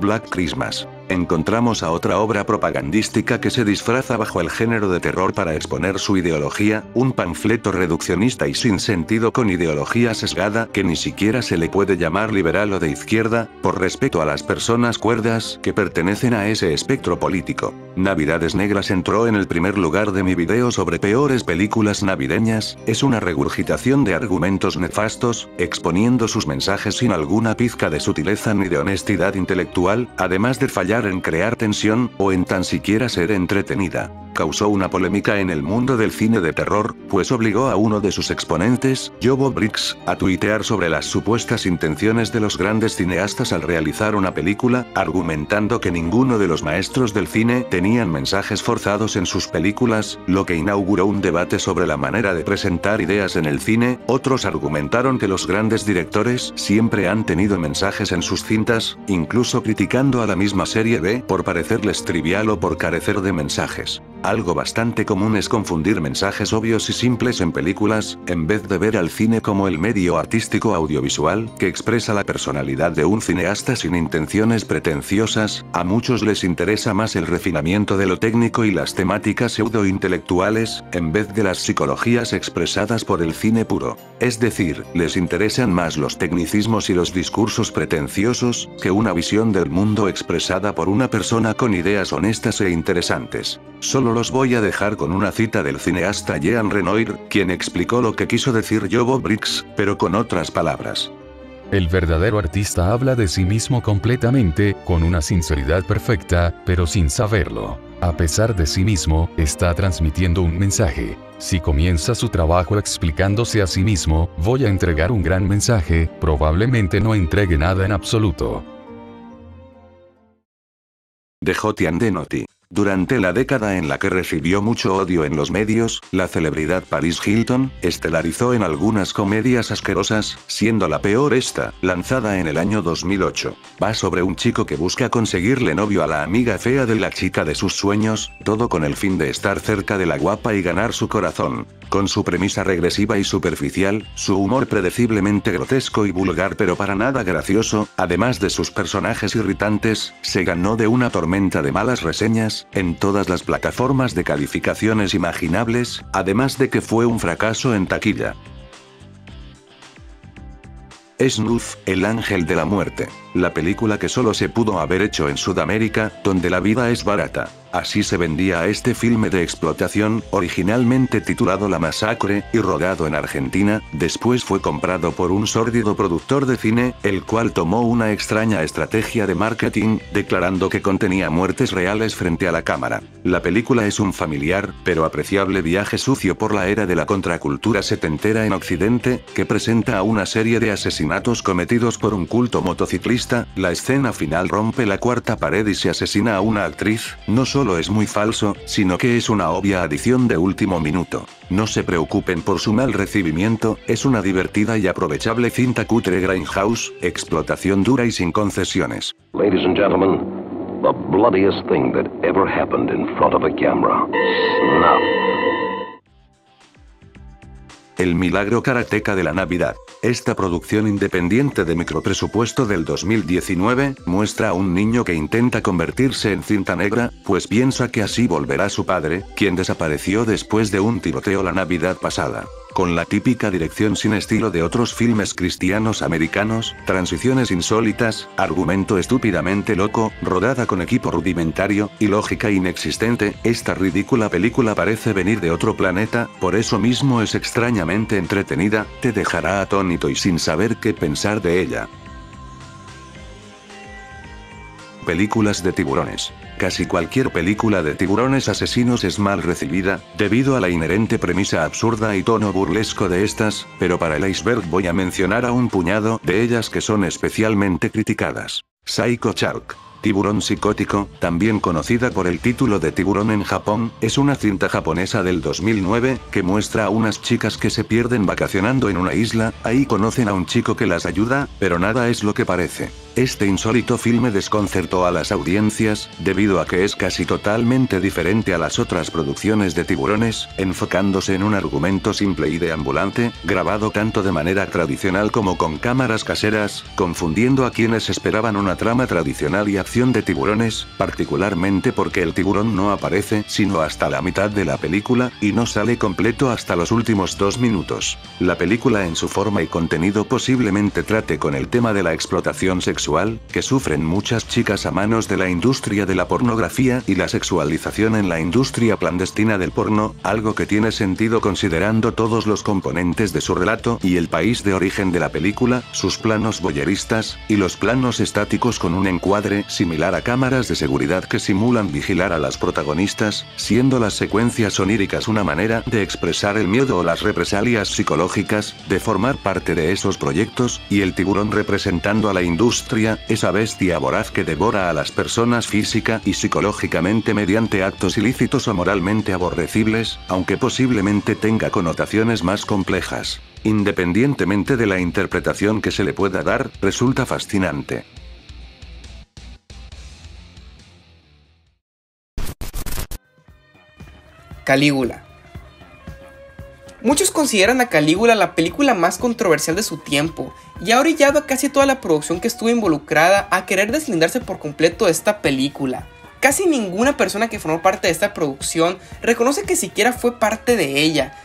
Black Christmas. Encontramos a otra obra propagandística que se disfraza bajo el género de terror para exponer su ideología, un panfleto reduccionista y sin sentido con ideología sesgada que ni siquiera se le puede llamar liberal o de izquierda, por respeto a las personas cuerdas que pertenecen a ese espectro político. Navidades Negras entró en el primer lugar de mi video sobre peores películas navideñas, es una regurgitación de argumentos nefastos, exponiendo sus mensajes sin alguna pizca de sutileza ni de honestidad intelectual, además de fallar en crear tensión, o en tan siquiera ser entretenida. Causó una polémica en el mundo del cine de terror, pues obligó a uno de sus exponentes, Joe Briggs, a tuitear sobre las supuestas intenciones de los grandes cineastas al realizar una película, argumentando que ninguno de los maestros del cine tenían mensajes forzados en sus películas, lo que inauguró un debate sobre la manera de presentar ideas en el cine. Otros argumentaron que los grandes directores siempre han tenido mensajes en sus cintas, incluso criticando a la misma serie B por parecerles trivial o por carecer de mensajes. Algo bastante común es confundir mensajes obvios y simples en películas, en vez de ver al cine como el medio artístico audiovisual que expresa la personalidad de un cineasta sin intenciones pretenciosas. A muchos les interesa más el refinamiento de lo técnico y las temáticas pseudo-intelectuales, en vez de las psicologías expresadas por el cine puro. Es decir, les interesan más los tecnicismos y los discursos pretenciosos, que una visión del mundo expresada por una persona con ideas honestas e interesantes. Solo los voy a dejar con una cita del cineasta Jean Renoir, quien explicó lo que quiso decir Joe Briggs, pero con otras palabras. El verdadero artista habla de sí mismo completamente, con una sinceridad perfecta, pero sin saberlo. A pesar de sí mismo, está transmitiendo un mensaje. Si comienza su trabajo explicándose a sí mismo, voy a entregar un gran mensaje, probablemente no entregue nada en absoluto. De Jotian de Noti. Durante la década en la que recibió mucho odio en los medios, la celebridad Paris Hilton estelarizó en algunas comedias asquerosas, siendo la peor esta, lanzada en el año 2008. Va sobre un chico que busca conseguirle novio a la amiga fea de la chica de sus sueños, todo con el fin de estar cerca de la guapa y ganar su corazón. Con su premisa regresiva y superficial, su humor predeciblemente grotesco y vulgar pero para nada gracioso, además de sus personajes irritantes, se ganó de una tormenta de malas reseñas en todas las plataformas de calificaciones imaginables, además de que fue un fracaso en taquilla. Snuff, el ángel de la muerte. La película que solo se pudo haber hecho en Sudamérica, donde la vida es barata. Así se vendía a este filme de explotación, originalmente titulado La Masacre, y rodado en Argentina, después fue comprado por un sórdido productor de cine, el cual tomó una extraña estrategia de marketing, declarando que contenía muertes reales frente a la cámara. La película es un familiar, pero apreciable viaje sucio por la era de la contracultura setentera en Occidente, que presenta a una serie de asesinatos cometidos por un culto motociclista. La escena final rompe la cuarta pared y se asesina a una actriz. No solo es muy falso, sino que es una obvia adición de último minuto. No se preocupen por su mal recibimiento, es una divertida y aprovechable cinta cutre Grindhouse, explotación dura y sin concesiones. Ladies and gentlemen, the bloodiest thing that ever happened in front of a camera. Snuff. El milagro karateca de la Navidad. Esta producción independiente de micropresupuesto del 2019, muestra a un niño que intenta convertirse en cinta negra, pues piensa que así volverá su padre, quien desapareció después de un tiroteo la Navidad pasada. Con la típica dirección sin estilo de otros filmes cristianos americanos, transiciones insólitas, argumento estúpidamente loco, rodada con equipo rudimentario, y lógica inexistente, esta ridícula película parece venir de otro planeta, por eso mismo es extrañamente entretenida, te dejará atónito y sin saber qué pensar de ella. Películas de tiburones. Casi cualquier película de tiburones asesinos es mal recibida, debido a la inherente premisa absurda y tono burlesco de estas, pero para el iceberg voy a mencionar a un puñado de ellas que son especialmente criticadas. Psycho Shark. Tiburón psicótico, también conocida por el título de Tiburón en Japón, es una cinta japonesa del 2009, que muestra a unas chicas que se pierden vacacionando en una isla, ahí conocen a un chico que las ayuda, pero nada es lo que parece. Este insólito filme desconcertó a las audiencias, debido a que es casi totalmente diferente a las otras producciones de tiburones, enfocándose en un argumento simple y deambulante, grabado tanto de manera tradicional como con cámaras caseras, confundiendo a quienes esperaban una trama tradicional y acción de tiburones, particularmente porque el tiburón no aparece sino hasta la mitad de la película, y no sale completo hasta los últimos 2 minutos. La película en su forma y contenido posiblemente trate con el tema de la explotación sexual, que sufren muchas chicas a manos de la industria de la pornografía y la sexualización en la industria clandestina del porno, algo que tiene sentido considerando todos los componentes de su relato y el país de origen de la película, sus planos voyeristas, y los planos estáticos con un encuadre similar a cámaras de seguridad que simulan vigilar a las protagonistas, siendo las secuencias oníricas una manera de expresar el miedo o las represalias psicológicas, de formar parte de esos proyectos, y el tiburón representando a la industria, esa bestia voraz que devora a las personas física y psicológicamente mediante actos ilícitos o moralmente aborrecibles, aunque posiblemente tenga connotaciones más complejas. Independientemente de la interpretación que se le pueda dar, resulta fascinante. Calígula. Muchos consideran a Calígula la película más controversial de su tiempo, y ha orillado a casi toda la producción que estuvo involucrada a querer deslindarse por completo de esta película. Casi ninguna persona que formó parte de esta producción reconoce que siquiera fue parte de ella,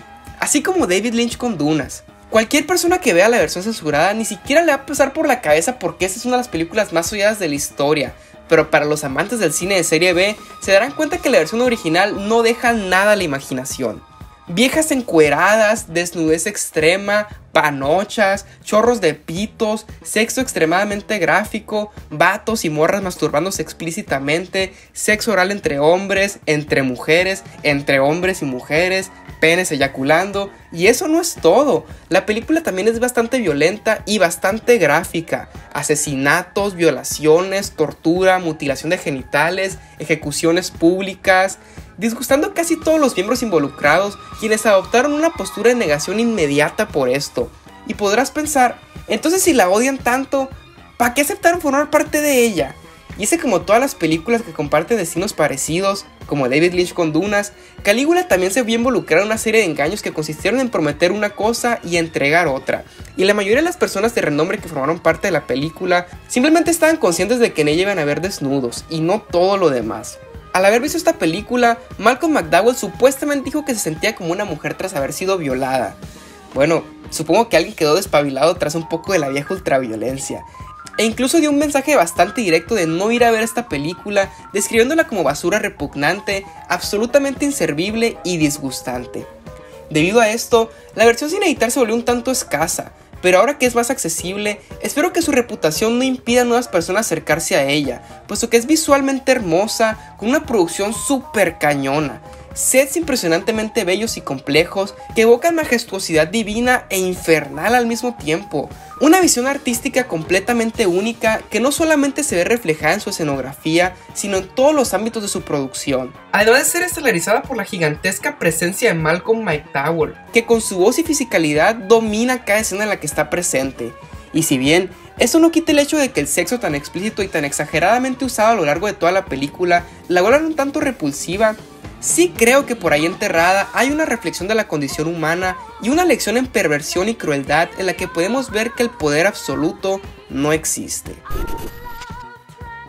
así como David Lynch con Dunas. Cualquier persona que vea la versión censurada ni siquiera le va a pasar por la cabeza porque esta es una de las películas más odiadas de la historia, pero para los amantes del cine de serie B se darán cuenta que la versión original no deja nada a la imaginación. Viejas encueradas, desnudez extrema, panochas, chorros de pitos, sexo extremadamente gráfico, vatos y morras masturbándose explícitamente, sexo oral entre hombres, entre mujeres, entre hombres y mujeres, penes eyaculando. Y eso no es todo, la película también es bastante violenta y bastante gráfica. Asesinatos, violaciones, tortura, mutilación de genitales, ejecuciones públicas, disgustando a casi todos los miembros involucrados, quienes adoptaron una postura de negación inmediata por esto. Y podrás pensar, entonces si la odian tanto, ¿para qué aceptaron formar parte de ella? Y es que como todas las películas que comparten destinos parecidos, como David Lynch con Dunas, Calígula también se vio involucrada en una serie de engaños que consistieron en prometer una cosa y entregar otra. Y la mayoría de las personas de renombre que formaron parte de la película simplemente estaban conscientes de que en ella iban a haber desnudos y no todo lo demás. Al haber visto esta película, Malcolm McDowell supuestamente dijo que se sentía como una mujer tras haber sido violada. Bueno, supongo que alguien quedó despabilado tras un poco de la vieja ultraviolencia. E incluso dio un mensaje bastante directo de no ir a ver esta película, describiéndola como basura repugnante, absolutamente inservible y disgustante. Debido a esto, la versión sin editar se volvió un tanto escasa, pero ahora que es más accesible, espero que su reputación no impida a nuevas personas acercarse a ella, puesto que es visualmente hermosa, con una producción súper cañona. Sets impresionantemente bellos y complejos que evocan majestuosidad divina e infernal al mismo tiempo. Una visión artística completamente única que no solamente se ve reflejada en su escenografía, sino en todos los ámbitos de su producción. Además de ser estelarizada por la gigantesca presencia de Malcolm McDowell, que con su voz y fisicalidad domina cada escena en la que está presente. Y si bien eso no quita el hecho de que el sexo tan explícito y tan exageradamente usado a lo largo de toda la película la vuelvan un tanto repulsiva, sí creo que por ahí enterrada hay una reflexión de la condición humana y una lección en perversión y crueldad en la que podemos ver que el poder absoluto no existe.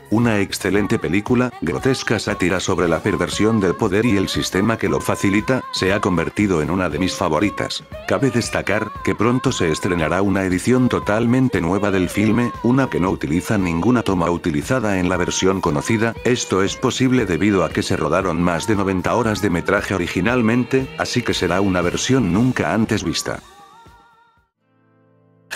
Una excelente película, grotesca sátira sobre la perversión del poder y el sistema que lo facilita, se ha convertido en una de mis favoritas. Cabe destacar que pronto se estrenará una edición totalmente nueva del filme, una que no utiliza ninguna toma utilizada en la versión conocida. Esto es posible debido a que se rodaron más de 90 horas de metraje originalmente, así que será una versión nunca antes vista.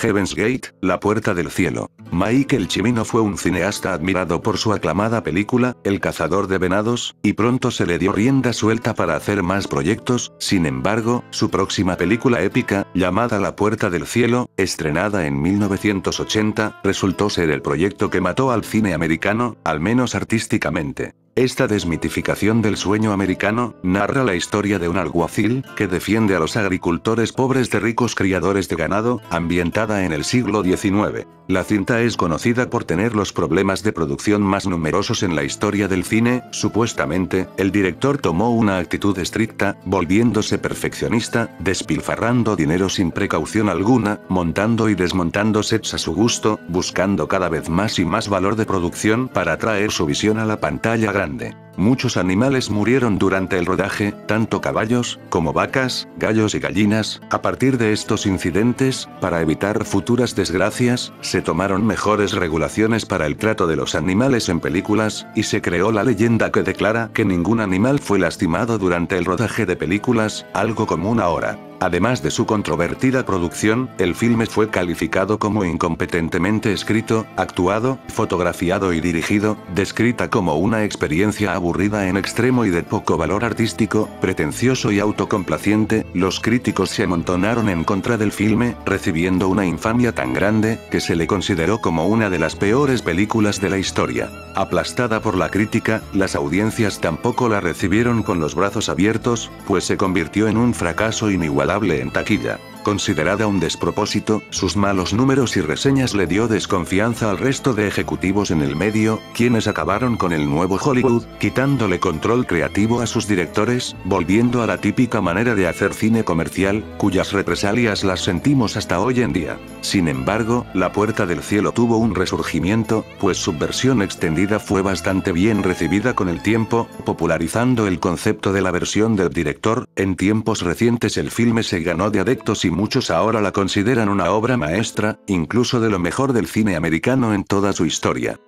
Heaven's Gate, La Puerta del Cielo. Michael Cimino fue un cineasta admirado por su aclamada película, El Cazador de Venados, y pronto se le dio rienda suelta para hacer más proyectos. Sin embargo, su próxima película épica, llamada La Puerta del Cielo, estrenada en 1980, resultó ser el proyecto que mató al cine americano, al menos artísticamente. Esta desmitificación del sueño americano narra la historia de un alguacil que defiende a los agricultores pobres de ricos criadores de ganado, ambientada en el siglo XIX. La cinta es conocida por tener los problemas de producción más numerosos en la historia del cine. Supuestamente, el director tomó una actitud estricta, volviéndose perfeccionista, despilfarrando dinero sin precaución alguna, montando y desmontando sets a su gusto, buscando cada vez más y más valor de producción para traer su visión a la pantalla grande. Muchos animales murieron durante el rodaje, tanto caballos, como vacas, gallos y gallinas. A partir de estos incidentes, para evitar futuras desgracias, se tomaron mejores regulaciones para el trato de los animales en películas, y se creó la leyenda que declara que ningún animal fue lastimado durante el rodaje de películas, algo común ahora. Además de su controvertida producción, el filme fue calificado como incompetentemente escrito, actuado, fotografiado y dirigido, descrita como una experiencia aburrida en extremo y de poco valor artístico, pretencioso y autocomplaciente. Los críticos se amontonaron en contra del filme, recibiendo una infamia tan grande, que se le consideró como una de las peores películas de la historia. Aplastada por la crítica, las audiencias tampoco la recibieron con los brazos abiertos, pues se convirtió en un fracaso inigualable en taquilla. Considerada un despropósito, sus malos números y reseñas le dio desconfianza al resto de ejecutivos en el medio, quienes acabaron con el nuevo Hollywood, quitándole control creativo a sus directores, volviendo a la típica manera de hacer cine comercial, cuyas represalias las sentimos hasta hoy en día. Sin embargo, La Puerta del Cielo tuvo un resurgimiento, pues su versión extendida fue bastante bien recibida con el tiempo, popularizando el concepto de la versión del director. En tiempos recientes el filme se ganó de adeptos y muchos ahora la consideran una obra maestra, incluso de lo mejor del cine americano en toda su historia.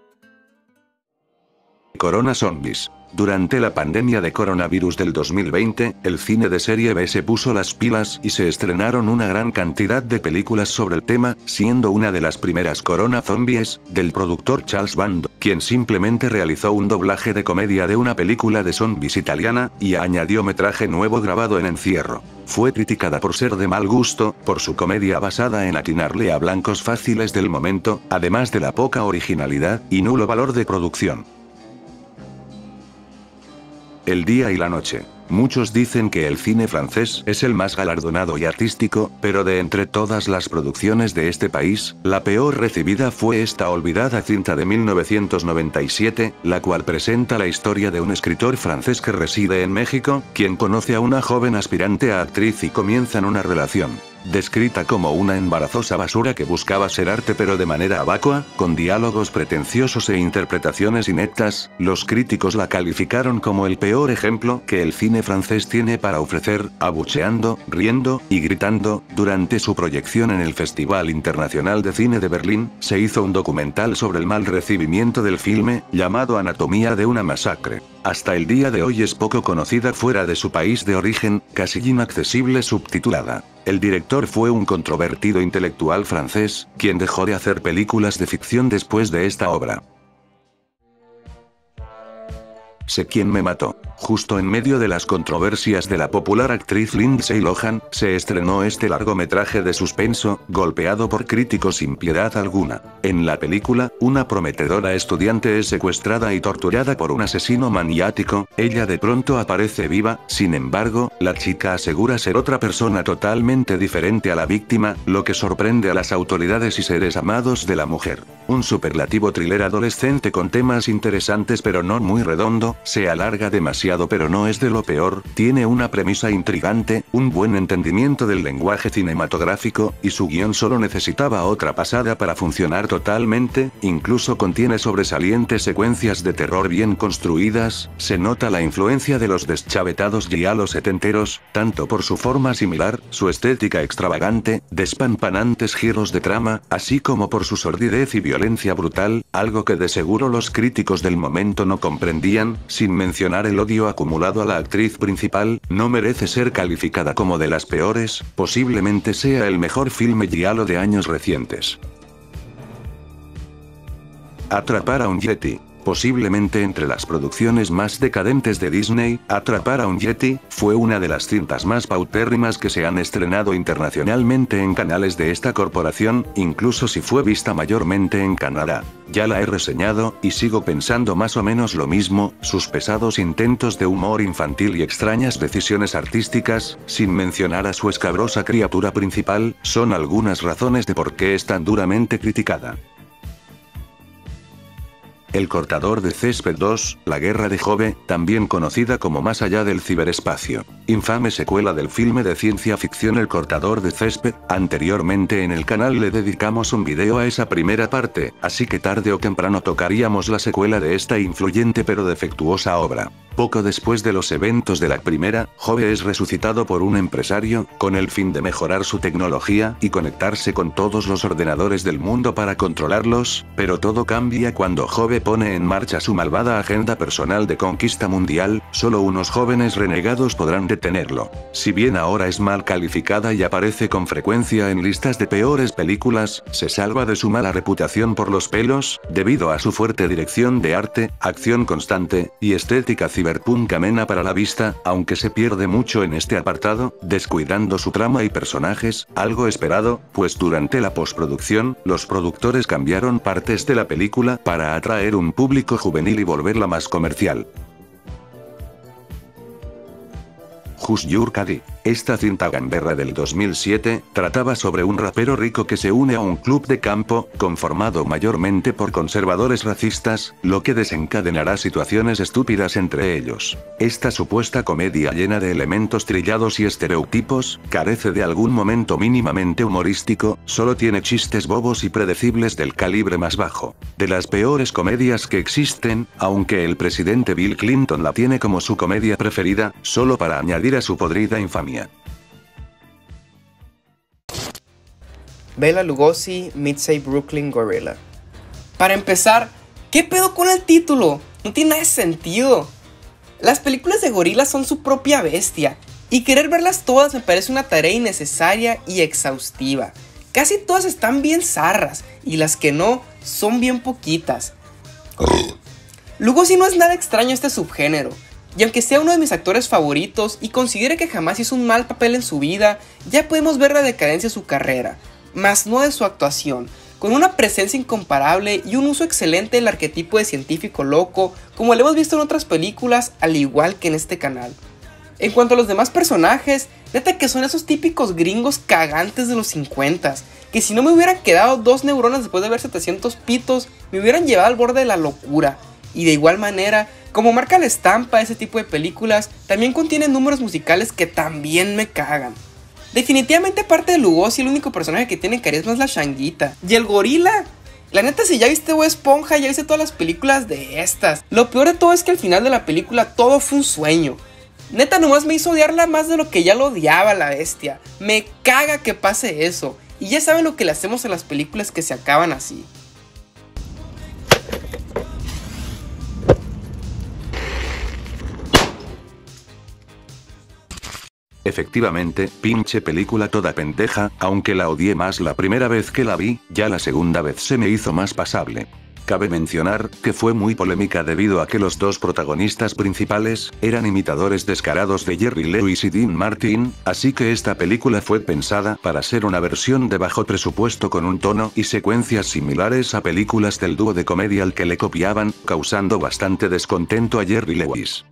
Corona Zombies. Durante la pandemia de coronavirus del 2020, el cine de serie B se puso las pilas y se estrenaron una gran cantidad de películas sobre el tema, siendo una de las primeras Corona Zombies, del productor Charles Band, quien simplemente realizó un doblaje de comedia de una película de zombies italiana, y añadió metraje nuevo grabado en encierro. Fue criticada por ser de mal gusto, por su comedia basada en atinarle a blancos fáciles del momento, además de la poca originalidad y nulo valor de producción. El día y la noche. Muchos dicen que el cine francés es el más galardonado y artístico, pero de entre todas las producciones de este país, la peor recibida fue esta olvidada cinta de 1997, la cual presenta la historia de un escritor francés que reside en México, quien conoce a una joven aspirante a actriz y comienzan una relación. Descrita como una embarazosa basura que buscaba ser arte pero de manera vacua, con diálogos pretenciosos e interpretaciones ineptas, los críticos la calificaron como el peor ejemplo que el cine francés tiene para ofrecer, abucheando, riendo y gritando. Durante su proyección en el Festival Internacional de Cine de Berlín, se hizo un documental sobre el mal recibimiento del filme, llamado Anatomía de una masacre. Hasta el día de hoy es poco conocida fuera de su país de origen, casi inaccesible subtitulada. El director fue un controvertido intelectual francés, quien dejó de hacer películas de ficción después de esta obra. Sé quién me mató. Justo en medio de las controversias de la popular actriz Lindsay Lohan, se estrenó este largometraje de suspenso, golpeado por críticos sin piedad alguna. En la película, una prometedora estudiante es secuestrada y torturada por un asesino maniático, ella de pronto aparece viva, sin embargo, la chica asegura ser otra persona totalmente diferente a la víctima, lo que sorprende a las autoridades y seres amados de la mujer. Un superlativo thriller adolescente con temas interesantes pero no muy redondo, se alarga demasiado pero no es de lo peor, tiene una premisa intrigante, un buen entendimiento del lenguaje cinematográfico, y su guión solo necesitaba otra pasada para funcionar totalmente, incluso contiene sobresalientes secuencias de terror bien construidas, se nota la influencia de los deschavetados giallos setenteros, tanto por su forma similar, su estética extravagante, despampanantes giros de trama, así como por su sordidez y violencia brutal, algo que de seguro los críticos del momento no comprendían, sin mencionar el odio acumulado a la actriz principal. No merece ser calificada como de las peores, posiblemente sea el mejor filme giallo de años recientes. Atrapar a un Yeti. Posiblemente entre las producciones más decadentes de Disney, Atrapar a un Yeti fue una de las cintas más paupérrimas que se han estrenado internacionalmente en canales de esta corporación, incluso si fue vista mayormente en Canadá. Ya la he reseñado, y sigo pensando más o menos lo mismo, sus pesados intentos de humor infantil y extrañas decisiones artísticas, sin mencionar a su escabrosa criatura principal, son algunas razones de por qué es tan duramente criticada. El cortador de césped 2, La guerra de Jove, también conocida como Más allá del ciberespacio. Infame secuela del filme de ciencia ficción El cortador de césped. Anteriormente en el canal le dedicamos un video a esa primera parte, así que tarde o temprano tocaríamos la secuela de esta influyente pero defectuosa obra. Poco después de los eventos de la primera, Jove es resucitado por un empresario, con el fin de mejorar su tecnología y conectarse con todos los ordenadores del mundo para controlarlos, pero todo cambia cuando Jove pone en marcha su malvada agenda personal de conquista mundial. Solo unos jóvenes renegados podrán detenerlo. Si bien ahora es mal calificada y aparece con frecuencia en listas de peores películas, se salva de su mala reputación por los pelos, debido a su fuerte dirección de arte, acción constante, y estética cyberpunk amena para la vista, aunque se pierde mucho en este apartado, descuidando su trama y personajes, algo esperado, pues durante la postproducción, los productores cambiaron partes de la película para atraer un público juvenil y volverla más comercial. Just Your Caddy. Esta cinta gamberra del 2007, trataba sobre un rapero rico que se une a un club de campo, conformado mayormente por conservadores racistas, lo que desencadenará situaciones estúpidas entre ellos. Esta supuesta comedia llena de elementos trillados y estereotipos, carece de algún momento mínimamente humorístico, solo tiene chistes bobos y predecibles del calibre más bajo. De las peores comedias que existen, aunque el presidente Bill Clinton la tiene como su comedia preferida, solo para añadir a su podrida infamia. Bela Lugosi meets a Brooklyn Gorilla. Para empezar, ¿qué pedo con el título? No tiene nada de sentido. Las películas de gorilas son su propia bestia, y querer verlas todas me parece una tarea innecesaria y exhaustiva. Casi todas están bien zarras, y las que no, son bien poquitas. Lugosi no es nada extraño a este subgénero, y aunque sea uno de mis actores favoritos y considere que jamás hizo un mal papel en su vida, ya podemos ver la decadencia de su carrera, mas no de su actuación, con una presencia incomparable y un uso excelente del arquetipo de científico loco, como lo hemos visto en otras películas, al igual que en este canal. En cuanto a los demás personajes, neta que son esos típicos gringos cagantes de los 50s, que si no me hubieran quedado 2 neuronas después de ver 700 pitos, me hubieran llevado al borde de la locura. Y de igual manera, como marca la estampa de ese tipo de películas, también contiene números musicales que también me cagan. Definitivamente aparte de Lugosi, el único personaje que tiene carisma es la Changuita. Y el gorila, la neta, si ya viste Bob Esponja, ya viste todas las películas de estas. Lo peor de todo es que al final de la película todo fue un sueño. Neta, nomás me hizo odiarla más de lo que ya lo odiaba la bestia. Me caga que pase eso. Y ya saben lo que le hacemos a las películas que se acaban así. Efectivamente, pinche película toda pendeja, aunque la odié más la primera vez que la vi, ya la segunda vez se me hizo más pasable. Cabe mencionar que fue muy polémica debido a que los dos protagonistas principales eran imitadores descarados de Jerry Lewis y Dean Martin, así que esta película fue pensada para ser una versión de bajo presupuesto con un tono y secuencias similares a películas del dúo de comedia al que le copiaban, causando bastante descontento a Jerry Lewis.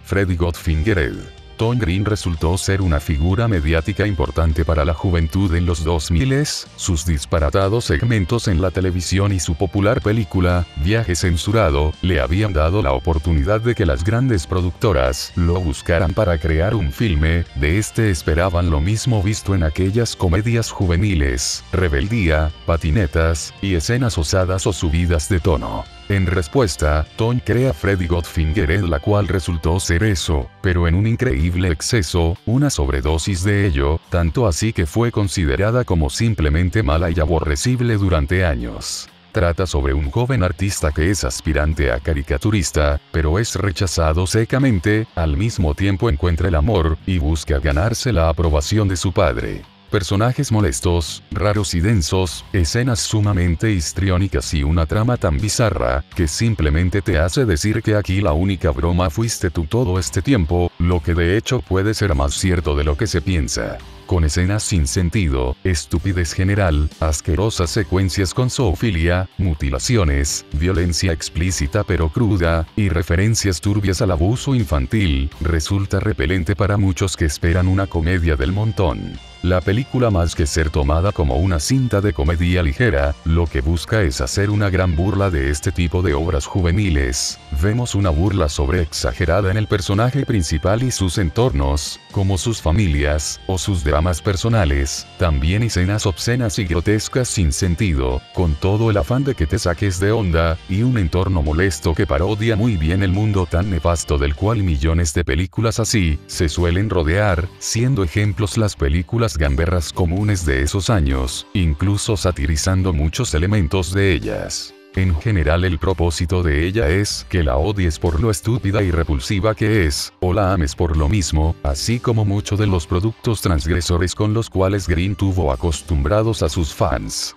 Freddy Got Fingered. Tom Green resultó ser una figura mediática importante para la juventud en los 2000s, sus disparatados segmentos en la televisión y su popular película, Viaje Censurado, le habían dado la oportunidad de que las grandes productoras lo buscaran para crear un filme, de este esperaban lo mismo visto en aquellas comedias juveniles, rebeldía, patinetas, y escenas osadas o subidas de tono. En respuesta, Tom crea Freddy Got Fingered, la cual resultó ser eso, pero en un increíble exceso, una sobredosis de ello, tanto así que fue considerada como simplemente mala y aborrecible durante años. Trata sobre un joven artista que es aspirante a caricaturista, pero es rechazado secamente, al mismo tiempo encuentra el amor, y busca ganarse la aprobación de su padre. Personajes molestos, raros y densos, escenas sumamente histriónicas y una trama tan bizarra, que simplemente te hace decir que aquí la única broma fuiste tú todo este tiempo, lo que de hecho puede ser más cierto de lo que se piensa. Con escenas sin sentido, estupidez general, asquerosas secuencias con zoofilia, mutilaciones, violencia explícita pero cruda, y referencias turbias al abuso infantil, resulta repelente para muchos que esperan una comedia del montón. La película, más que ser tomada como una cinta de comedia ligera, lo que busca es hacer una gran burla de este tipo de obras juveniles. Vemos una burla sobreexagerada en el personaje principal y sus entornos, como sus familias, o sus dramas personales, también escenas obscenas y grotescas sin sentido, con todo el afán de que te saques de onda, y un entorno molesto que parodia muy bien el mundo tan nefasto del cual millones de películas así se suelen rodear, siendo ejemplos las películas gamberras comunes de esos años, incluso satirizando muchos elementos de ellas. En general el propósito de ella es que la odies por lo estúpida y repulsiva que es, o la ames por lo mismo, así como muchos de los productos transgresores con los cuales Green tuvo acostumbrados a sus fans.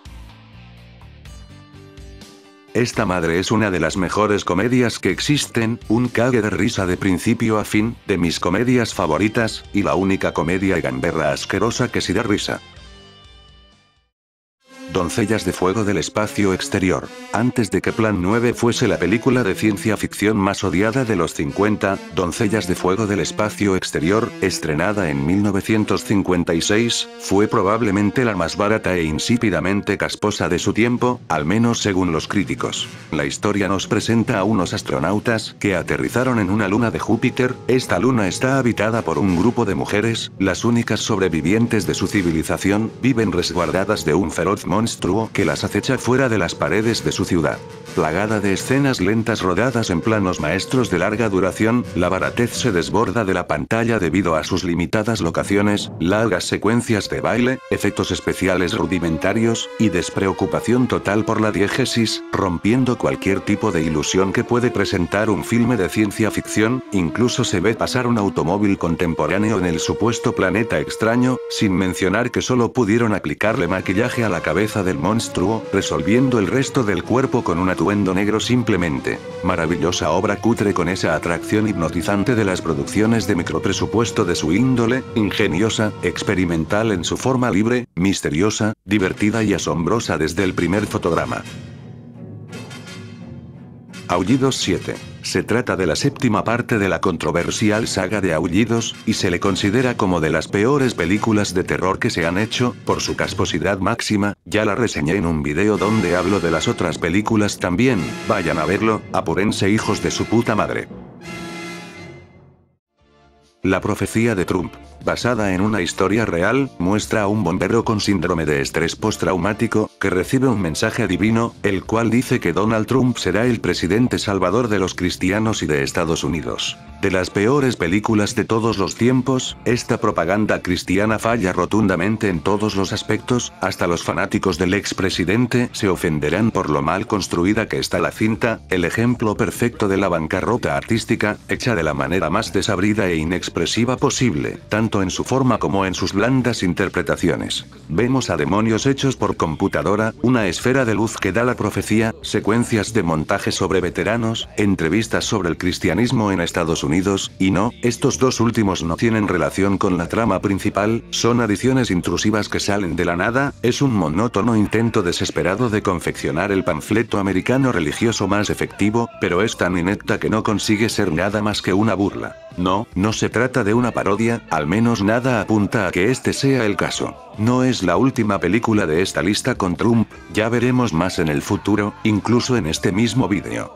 Esta madre es una de las mejores comedias que existen, un cague de risa de principio a fin, de mis comedias favoritas, y la única comedia gamberra asquerosa que sí da risa. Doncellas de Fuego del Espacio Exterior. Antes de que Plan 9 fuese la película de ciencia ficción más odiada de los 50, Doncellas de Fuego del Espacio Exterior, estrenada en 1956, fue probablemente la más barata e insípidamente casposa de su tiempo, al menos según los críticos. La historia nos presenta a unos astronautas que aterrizaron en una luna de Júpiter. Esta luna está habitada por un grupo de mujeres, las únicas sobrevivientes de su civilización, viven resguardadas de un feroz monstruo que las acecha fuera de las paredes de su ciudad. plagada de escenas lentas rodadas en planos maestros de larga duración, la baratez se desborda de la pantalla debido a sus limitadas locaciones, largas secuencias de baile, efectos especiales rudimentarios, y despreocupación total por la diégesis, rompiendo cualquier tipo de ilusión que puede presentar un filme de ciencia ficción. Incluso se ve pasar un automóvil contemporáneo en el supuesto planeta extraño, sin mencionar que solo pudieron aplicarle maquillaje a la cabeza del monstruo, resolviendo el resto del cuerpo con un atuendo negro simplemente. Maravillosa obra cutre con esa atracción hipnotizante de las producciones de micropresupuesto de su índole, ingeniosa, experimental en su forma libre, misteriosa, divertida y asombrosa desde el primer fotograma. Aullidos 7. Se trata de la séptima parte de la controversial saga de Aullidos, y se le considera como de las peores películas de terror que se han hecho, por su casposidad máxima. Ya la reseñé en un video donde hablo de las otras películas también, vayan a verlo, apúrense hijos de su puta madre. La profecía de Trump, basada en una historia real, muestra a un bombero con síndrome de estrés postraumático, que recibe un mensaje divino, el cual dice que Donald Trump será el presidente salvador de los cristianos y de Estados Unidos. De las peores películas de todos los tiempos, esta propaganda cristiana falla rotundamente en todos los aspectos, hasta los fanáticos del expresidente se ofenderán por lo mal construida que está la cinta, el ejemplo perfecto de la bancarrota artística, hecha de la manera más desabrida e inexpresiva posible, tanto en su forma como en sus blandas interpretaciones. Vemos a demonios hechos por computadora, una esfera de luz que da la profecía, secuencias de montaje sobre veteranos, entrevistas sobre el cristianismo en Estados Unidos, y no, estos dos últimos no tienen relación con la trama principal, son adiciones intrusivas que salen de la nada, es un monótono intento desesperado de confeccionar el panfleto americano religioso más efectivo, pero es tan inepta que no consigue ser nada más que una burla. No, no se trata de una parodia, al menos nada apunta a que este sea el caso. No es la última película de esta lista con Trump, ya veremos más en el futuro, incluso en este mismo vídeo.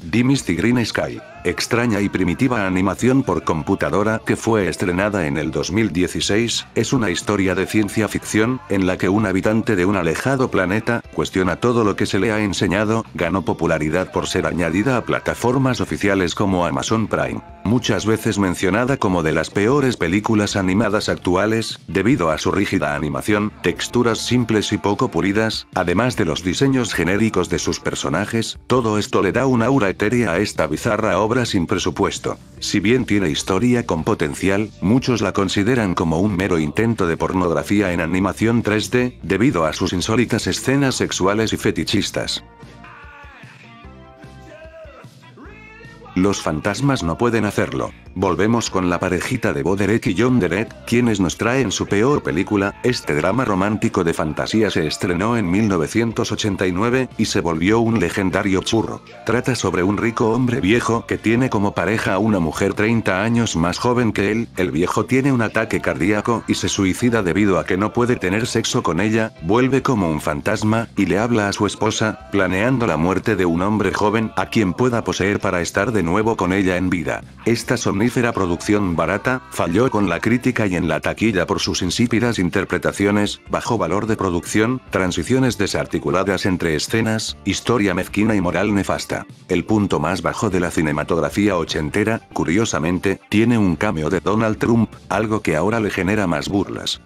The Misty Green Sky. Extraña y primitiva animación por computadora que fue estrenada en el 2016, es una historia de ciencia ficción, en la que un habitante de un alejado planeta, cuestiona todo lo que se le ha enseñado, ganó popularidad por ser añadida a plataformas oficiales como Amazon Prime. Muchas veces mencionada como de las peores películas animadas actuales, debido a su rígida animación, texturas simples y poco pulidas, además de los diseños genéricos de sus personajes, todo esto le da un aura etérea a esta bizarra obra sin presupuesto. Si bien tiene historia con potencial, muchos la consideran como un mero intento de pornografía en animación 3D, debido a sus insólitas escenas sexuales y fetichistas. Los fantasmas no pueden hacerlo. Volvemos con la parejita de Bo Derek y John Derek, quienes nos traen su peor película. Este drama romántico de fantasía se estrenó en 1989, y se volvió un legendario churro. Trata sobre un rico hombre viejo que tiene como pareja a una mujer 30 años más joven que él. El viejo tiene un ataque cardíaco y se suicida debido a que no puede tener sexo con ella, vuelve como un fantasma, y le habla a su esposa, planeando la muerte de un hombre joven a quien pueda poseer para estar de nuevo con ella en vida. Esta somnífera producción barata, falló con la crítica y en la taquilla por sus insípidas interpretaciones, bajo valor de producción, transiciones desarticuladas entre escenas, historia mezquina y moral nefasta. El punto más bajo de la cinematografía ochentera, curiosamente, tiene un cameo de Donald Trump, algo que ahora le genera más burlas.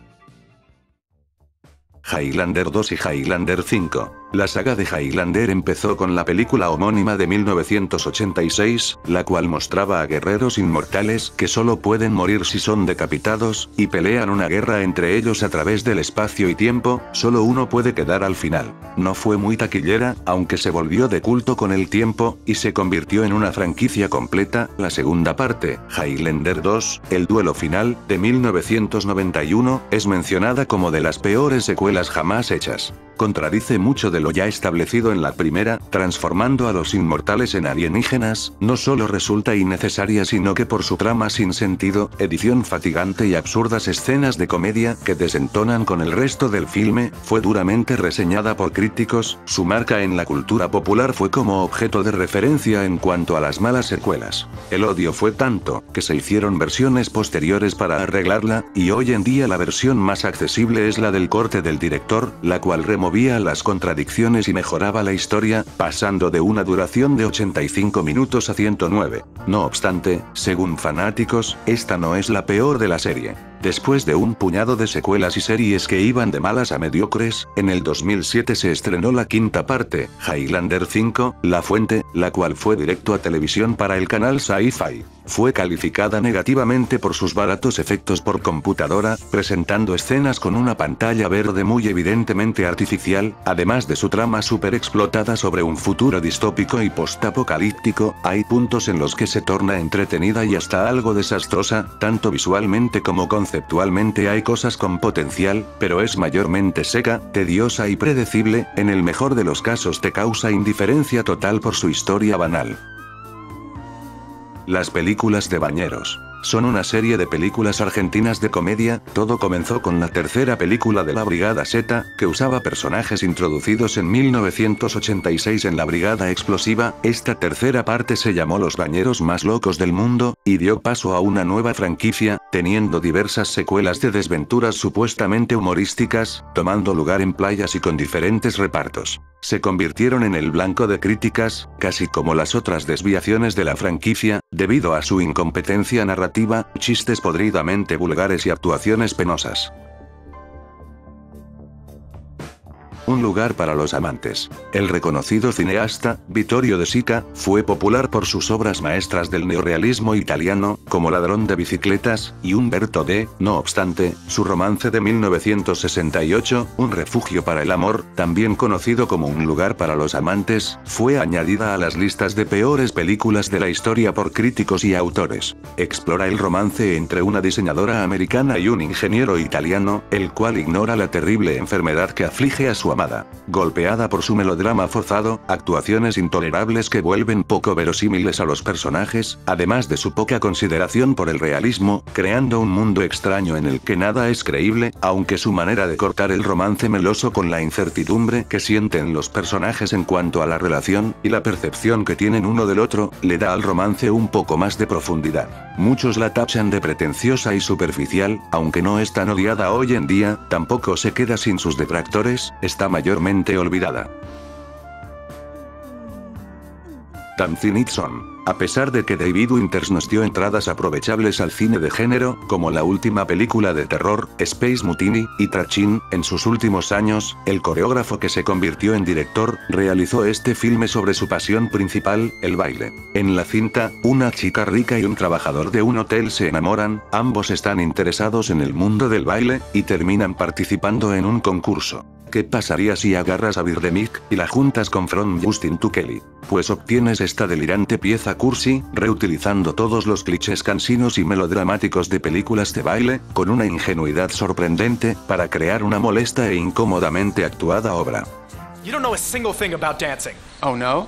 Highlander 2 y Highlander 5. La saga de Highlander empezó con la película homónima de 1986, la cual mostraba a guerreros inmortales que solo pueden morir si son decapitados, y pelean una guerra entre ellos a través del espacio y tiempo, solo uno puede quedar al final. No fue muy taquillera, aunque se volvió de culto con el tiempo, y se convirtió en una franquicia completa. La segunda parte, Highlander 2, el duelo final, de 1991, es mencionada como de las peores secuelas jamás hechas. Contradice mucho de lo ya establecido en la primera, transformando a los inmortales en alienígenas. No solo resulta innecesaria, sino que por su trama sin sentido, edición fatigante y absurdas escenas de comedia que desentonan con el resto del filme, fue duramente reseñada por críticos. Su marca en la cultura popular fue como objeto de referencia en cuanto a las malas secuelas. El odio fue tanto, que se hicieron versiones posteriores para arreglarla, y hoy en día la versión más accesible es la del corte del director, la cual removía las contradicciones contradicciones y mejoraba la historia, pasando de una duración de 85 minutos a 109. No obstante, según fanáticos, esta no es la peor de la serie. Después de un puñado de secuelas y series que iban de malas a mediocres, en el 2007 se estrenó la quinta parte, Highlander 5, La Fuente, la cual fue directo a televisión para el canal Sci-Fi. Fue calificada negativamente por sus baratos efectos por computadora, presentando escenas con una pantalla verde muy evidentemente artificial, además de su trama super explotada sobre un futuro distópico y postapocalíptico. Hay puntos en los que se torna entretenida y hasta algo desastrosa, tanto visualmente como conceptualmente hay cosas con potencial, pero es mayormente seca, tediosa y predecible, en el mejor de los casos te causa indiferencia total por su historia banal. Las películas de Bañeros. Son una serie de películas argentinas de comedia. Todo comenzó con la tercera película de la Brigada Z, que usaba personajes introducidos en 1986 en la Brigada Explosiva. Esta tercera parte se llamó Los Bañeros Más Locos del Mundo, y dio paso a una nueva franquicia, teniendo diversas secuelas de desventuras supuestamente humorísticas, tomando lugar en playas y con diferentes repartos. Se convirtieron en el blanco de críticas, casi como las otras desviaciones de la franquicia, debido a su incompetencia narrativa, chistes podridamente vulgares y actuaciones penosas. Un lugar para los amantes. El reconocido cineasta, Vittorio De Sica, fue popular por sus obras maestras del neorrealismo italiano, como Ladrón de bicicletas, y Umberto D. No obstante, su romance de 1968, Un refugio para el amor, también conocido como Un lugar para los amantes, fue añadida a las listas de peores películas de la historia por críticos y autores. Explora el romance entre una diseñadora americana y un ingeniero italiano, el cual ignora la terrible enfermedad que aflige a su amada. Golpeada por su melodrama forzado, actuaciones intolerables que vuelven poco verosímiles a los personajes, además de su poca consideración por el realismo, creando un mundo extraño en el que nada es creíble, aunque su manera de cortar el romance meloso con la incertidumbre que sienten los personajes en cuanto a la relación, y la percepción que tienen uno del otro, le da al romance un poco más de profundidad. Muchos la tachan de pretenciosa y superficial, aunque no es tan odiada hoy en día, tampoco se queda sin sus detractores, está mayormente olvidada. Tamsin Itson. A pesar de que David Winters nos dio entradas aprovechables al cine de género, como la última película de terror, Space Mutiny, y Trachin, en sus últimos años, el coreógrafo que se convirtió en director, realizó este filme sobre su pasión principal, el baile. En la cinta, una chica rica y un trabajador de un hotel se enamoran, ambos están interesados en el mundo del baile, y terminan participando en un concurso. ¿Qué pasaría si agarras a Birdemic y la juntas con From Justin to Kelly? Pues obtienes esta delirante pieza cursi, reutilizando todos los clichés cansinos y melodramáticos de películas de baile, con una ingenuidad sorprendente, para crear una molesta e incómodamente actuada obra. You don't know a single thing about dancing. Oh no?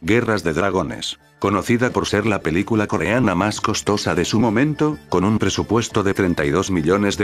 Guerras de Dragones. Conocida por ser la película coreana más costosa de su momento, con un presupuesto de $32 millones,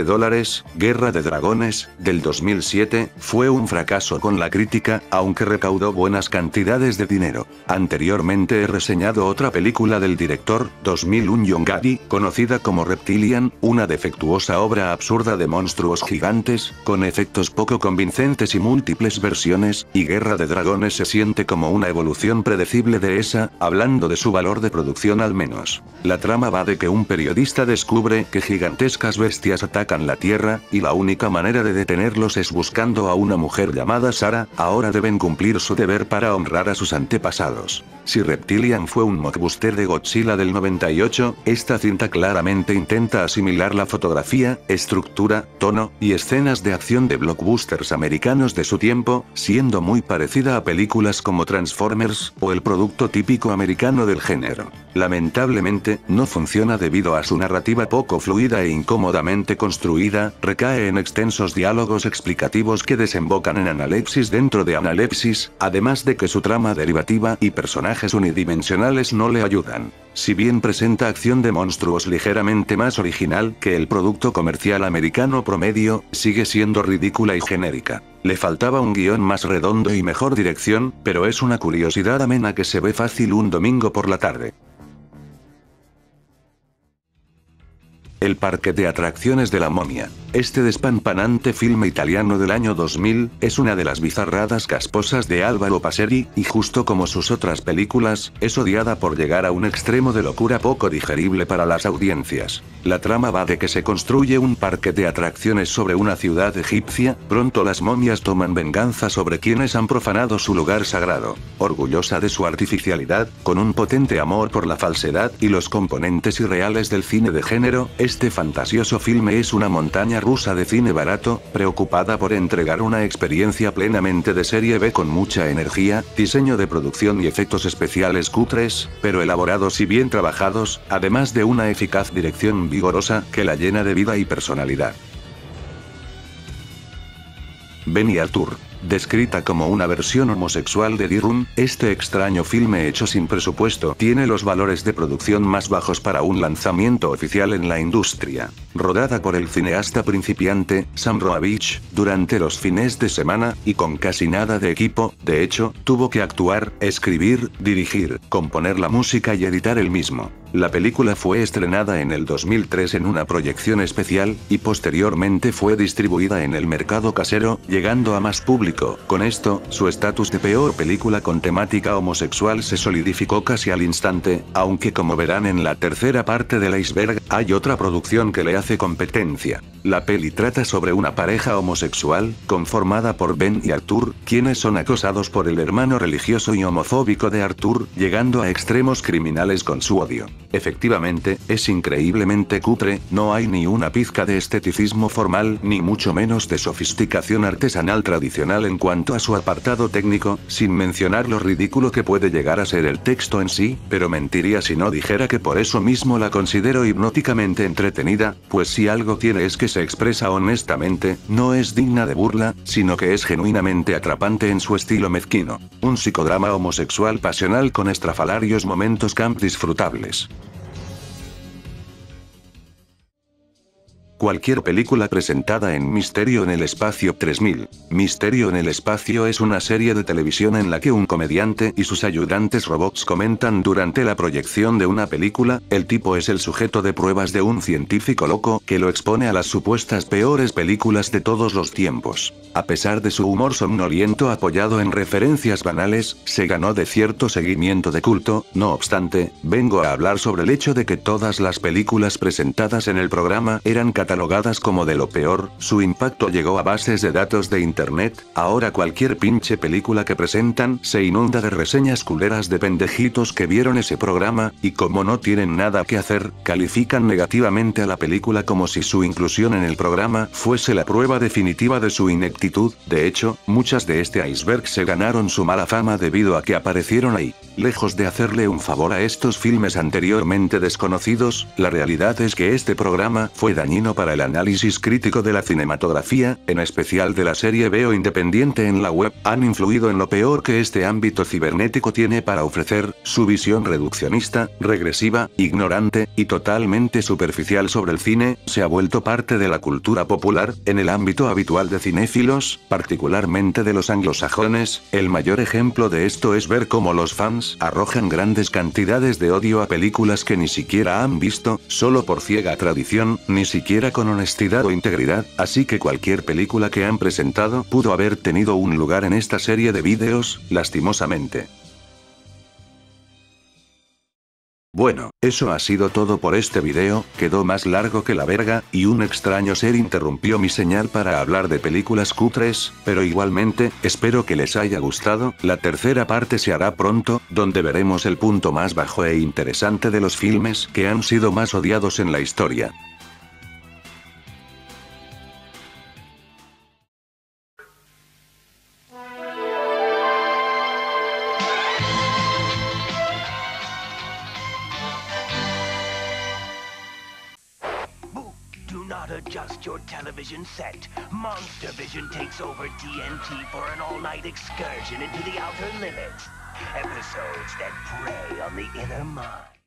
Guerra de Dragones, del 2007, fue un fracaso con la crítica, aunque recaudó buenas cantidades de dinero. Anteriormente he reseñado otra película del director, 2001 Yongari, conocida como Reptilian, una defectuosa obra absurda de monstruos gigantes, con efectos poco convincentes y múltiples versiones, y Guerra de Dragones se siente como una evolución predecible de esa, hablando de su valor de producción al menos. La trama va de que un periodista descubre que gigantescas bestias atacan la Tierra, y la única manera de detenerlos es buscando a una mujer llamada Sarah. Ahora deben cumplir su deber para honrar a sus antepasados. Si Reptilian fue un mockbuster de Godzilla del 98, esta cinta claramente intenta asimilar la fotografía, estructura, tono, y escenas de acción de blockbusters americanos de su tiempo, siendo muy parecida a películas como Transformers, o el producto típico americano del género. Lamentablemente, no funciona debido a su narrativa poco fluida e incómodamente construida, recae en extensos diálogos explicativos que desembocan en analepsis dentro de analepsis, además de que su trama derivativa y personajes unidimensionales no le ayudan. Si bien presenta acción de monstruos ligeramente más original que el producto comercial americano promedio, sigue siendo ridícula y genérica. Le faltaba un guión más redondo y mejor dirección, pero es una curiosidad amena que se ve fácil un domingo por la tarde. El parque de atracciones de la momia. Este despampanante filme italiano del año 2000, es una de las bizarradas casposas de Álvaro Paseri, y justo como sus otras películas, es odiada por llegar a un extremo de locura poco digerible para las audiencias. La trama va de que se construye un parque de atracciones sobre una ciudad egipcia, pronto las momias toman venganza sobre quienes han profanado su lugar sagrado. Orgullosa de su artificialidad, con un potente amor por la falsedad y los componentes irreales del cine de género, este fantasioso filme es una montaña rusa de cine barato, preocupada por entregar una experiencia plenamente de serie B con mucha energía, diseño de producción y efectos especiales cutres, pero elaborados y bien trabajados, además de una eficaz dirección vigorosa, que la llena de vida y personalidad. Ben y Arthur. Descrita como una versión homosexual de D-Room, este extraño filme hecho sin presupuesto tiene los valores de producción más bajos para un lanzamiento oficial en la industria. Rodada por el cineasta principiante, Sam Roavich, durante los fines de semana, y con casi nada de equipo, de hecho, tuvo que actuar, escribir, dirigir, componer la música y editar él mismo. La película fue estrenada en el 2003 en una proyección especial, y posteriormente fue distribuida en el mercado casero, llegando a más público. Con esto, su estatus de peor película con temática homosexual se solidificó casi al instante, aunque como verán en la tercera parte del iceberg, hay otra producción que le hace competencia. La peli trata sobre una pareja homosexual, conformada por Ben y Arthur, quienes son acosados por el hermano religioso y homofóbico de Arthur, llegando a extremos criminales con su odio. Efectivamente, es increíblemente cutre, no hay ni una pizca de esteticismo formal, ni mucho menos de sofisticación artesanal tradicional en cuanto a su apartado técnico, sin mencionar lo ridículo que puede llegar a ser el texto en sí, pero mentiría si no dijera que por eso mismo la considero hipnóticamente entretenida, pues si algo tiene es que se expresa honestamente, no es digna de burla, sino que es genuinamente atrapante en su estilo mezquino. Un psicodrama homosexual pasional con estrafalarios momentos camp disfrutables. Cualquier película presentada en Misterio en el Espacio 3000. Misterio en el Espacio es una serie de televisión en la que un comediante y sus ayudantes robots comentan durante la proyección de una película. El tipo es el sujeto de pruebas de un científico loco que lo expone a las supuestas peores películas de todos los tiempos. A pesar de su humor somnoliento apoyado en referencias banales, se ganó de cierto seguimiento de culto. No obstante, vengo a hablar sobre el hecho de que todas las películas presentadas en el programa eran catalogadas como de lo peor. Su impacto llegó a bases de datos de internet. Ahora cualquier pinche película que presentan se inunda de reseñas culeras de pendejitos que vieron ese programa, y como no tienen nada que hacer, califican negativamente a la película como si su inclusión en el programa fuese la prueba definitiva de su ineptitud. De hecho, muchas de este iceberg se ganaron su mala fama debido a que aparecieron ahí. Lejos de hacerle un favor a estos filmes anteriormente desconocidos, la realidad es que este programa fue dañino para el análisis crítico de la cinematografía, en especial de la serie B o independiente en la web. Han influido en lo peor que este ámbito cibernético tiene para ofrecer, su visión reduccionista, regresiva, ignorante, y totalmente superficial sobre el cine. Se ha vuelto parte de la cultura popular, en el ámbito habitual de cinéfilos, particularmente de los anglosajones. El mayor ejemplo de esto es ver cómo los fans arrojan grandes cantidades de odio a películas que ni siquiera han visto, solo por ciega tradición, ni siquiera con honestidad o integridad, así que cualquier película que han presentado pudo haber tenido un lugar en esta serie de vídeos, lastimosamente. Bueno, eso ha sido todo por este video, quedó más largo que la verga, y un extraño ser interrumpió mi señal para hablar de películas cutres, pero igualmente, espero que les haya gustado. La tercera parte se hará pronto, donde veremos el punto más bajo e interesante de los filmes que han sido más odiados en la historia. Adjust your television set. Monster Vision takes over TNT for an all-night excursion into the outer limits. Episodes that prey on the inner mind.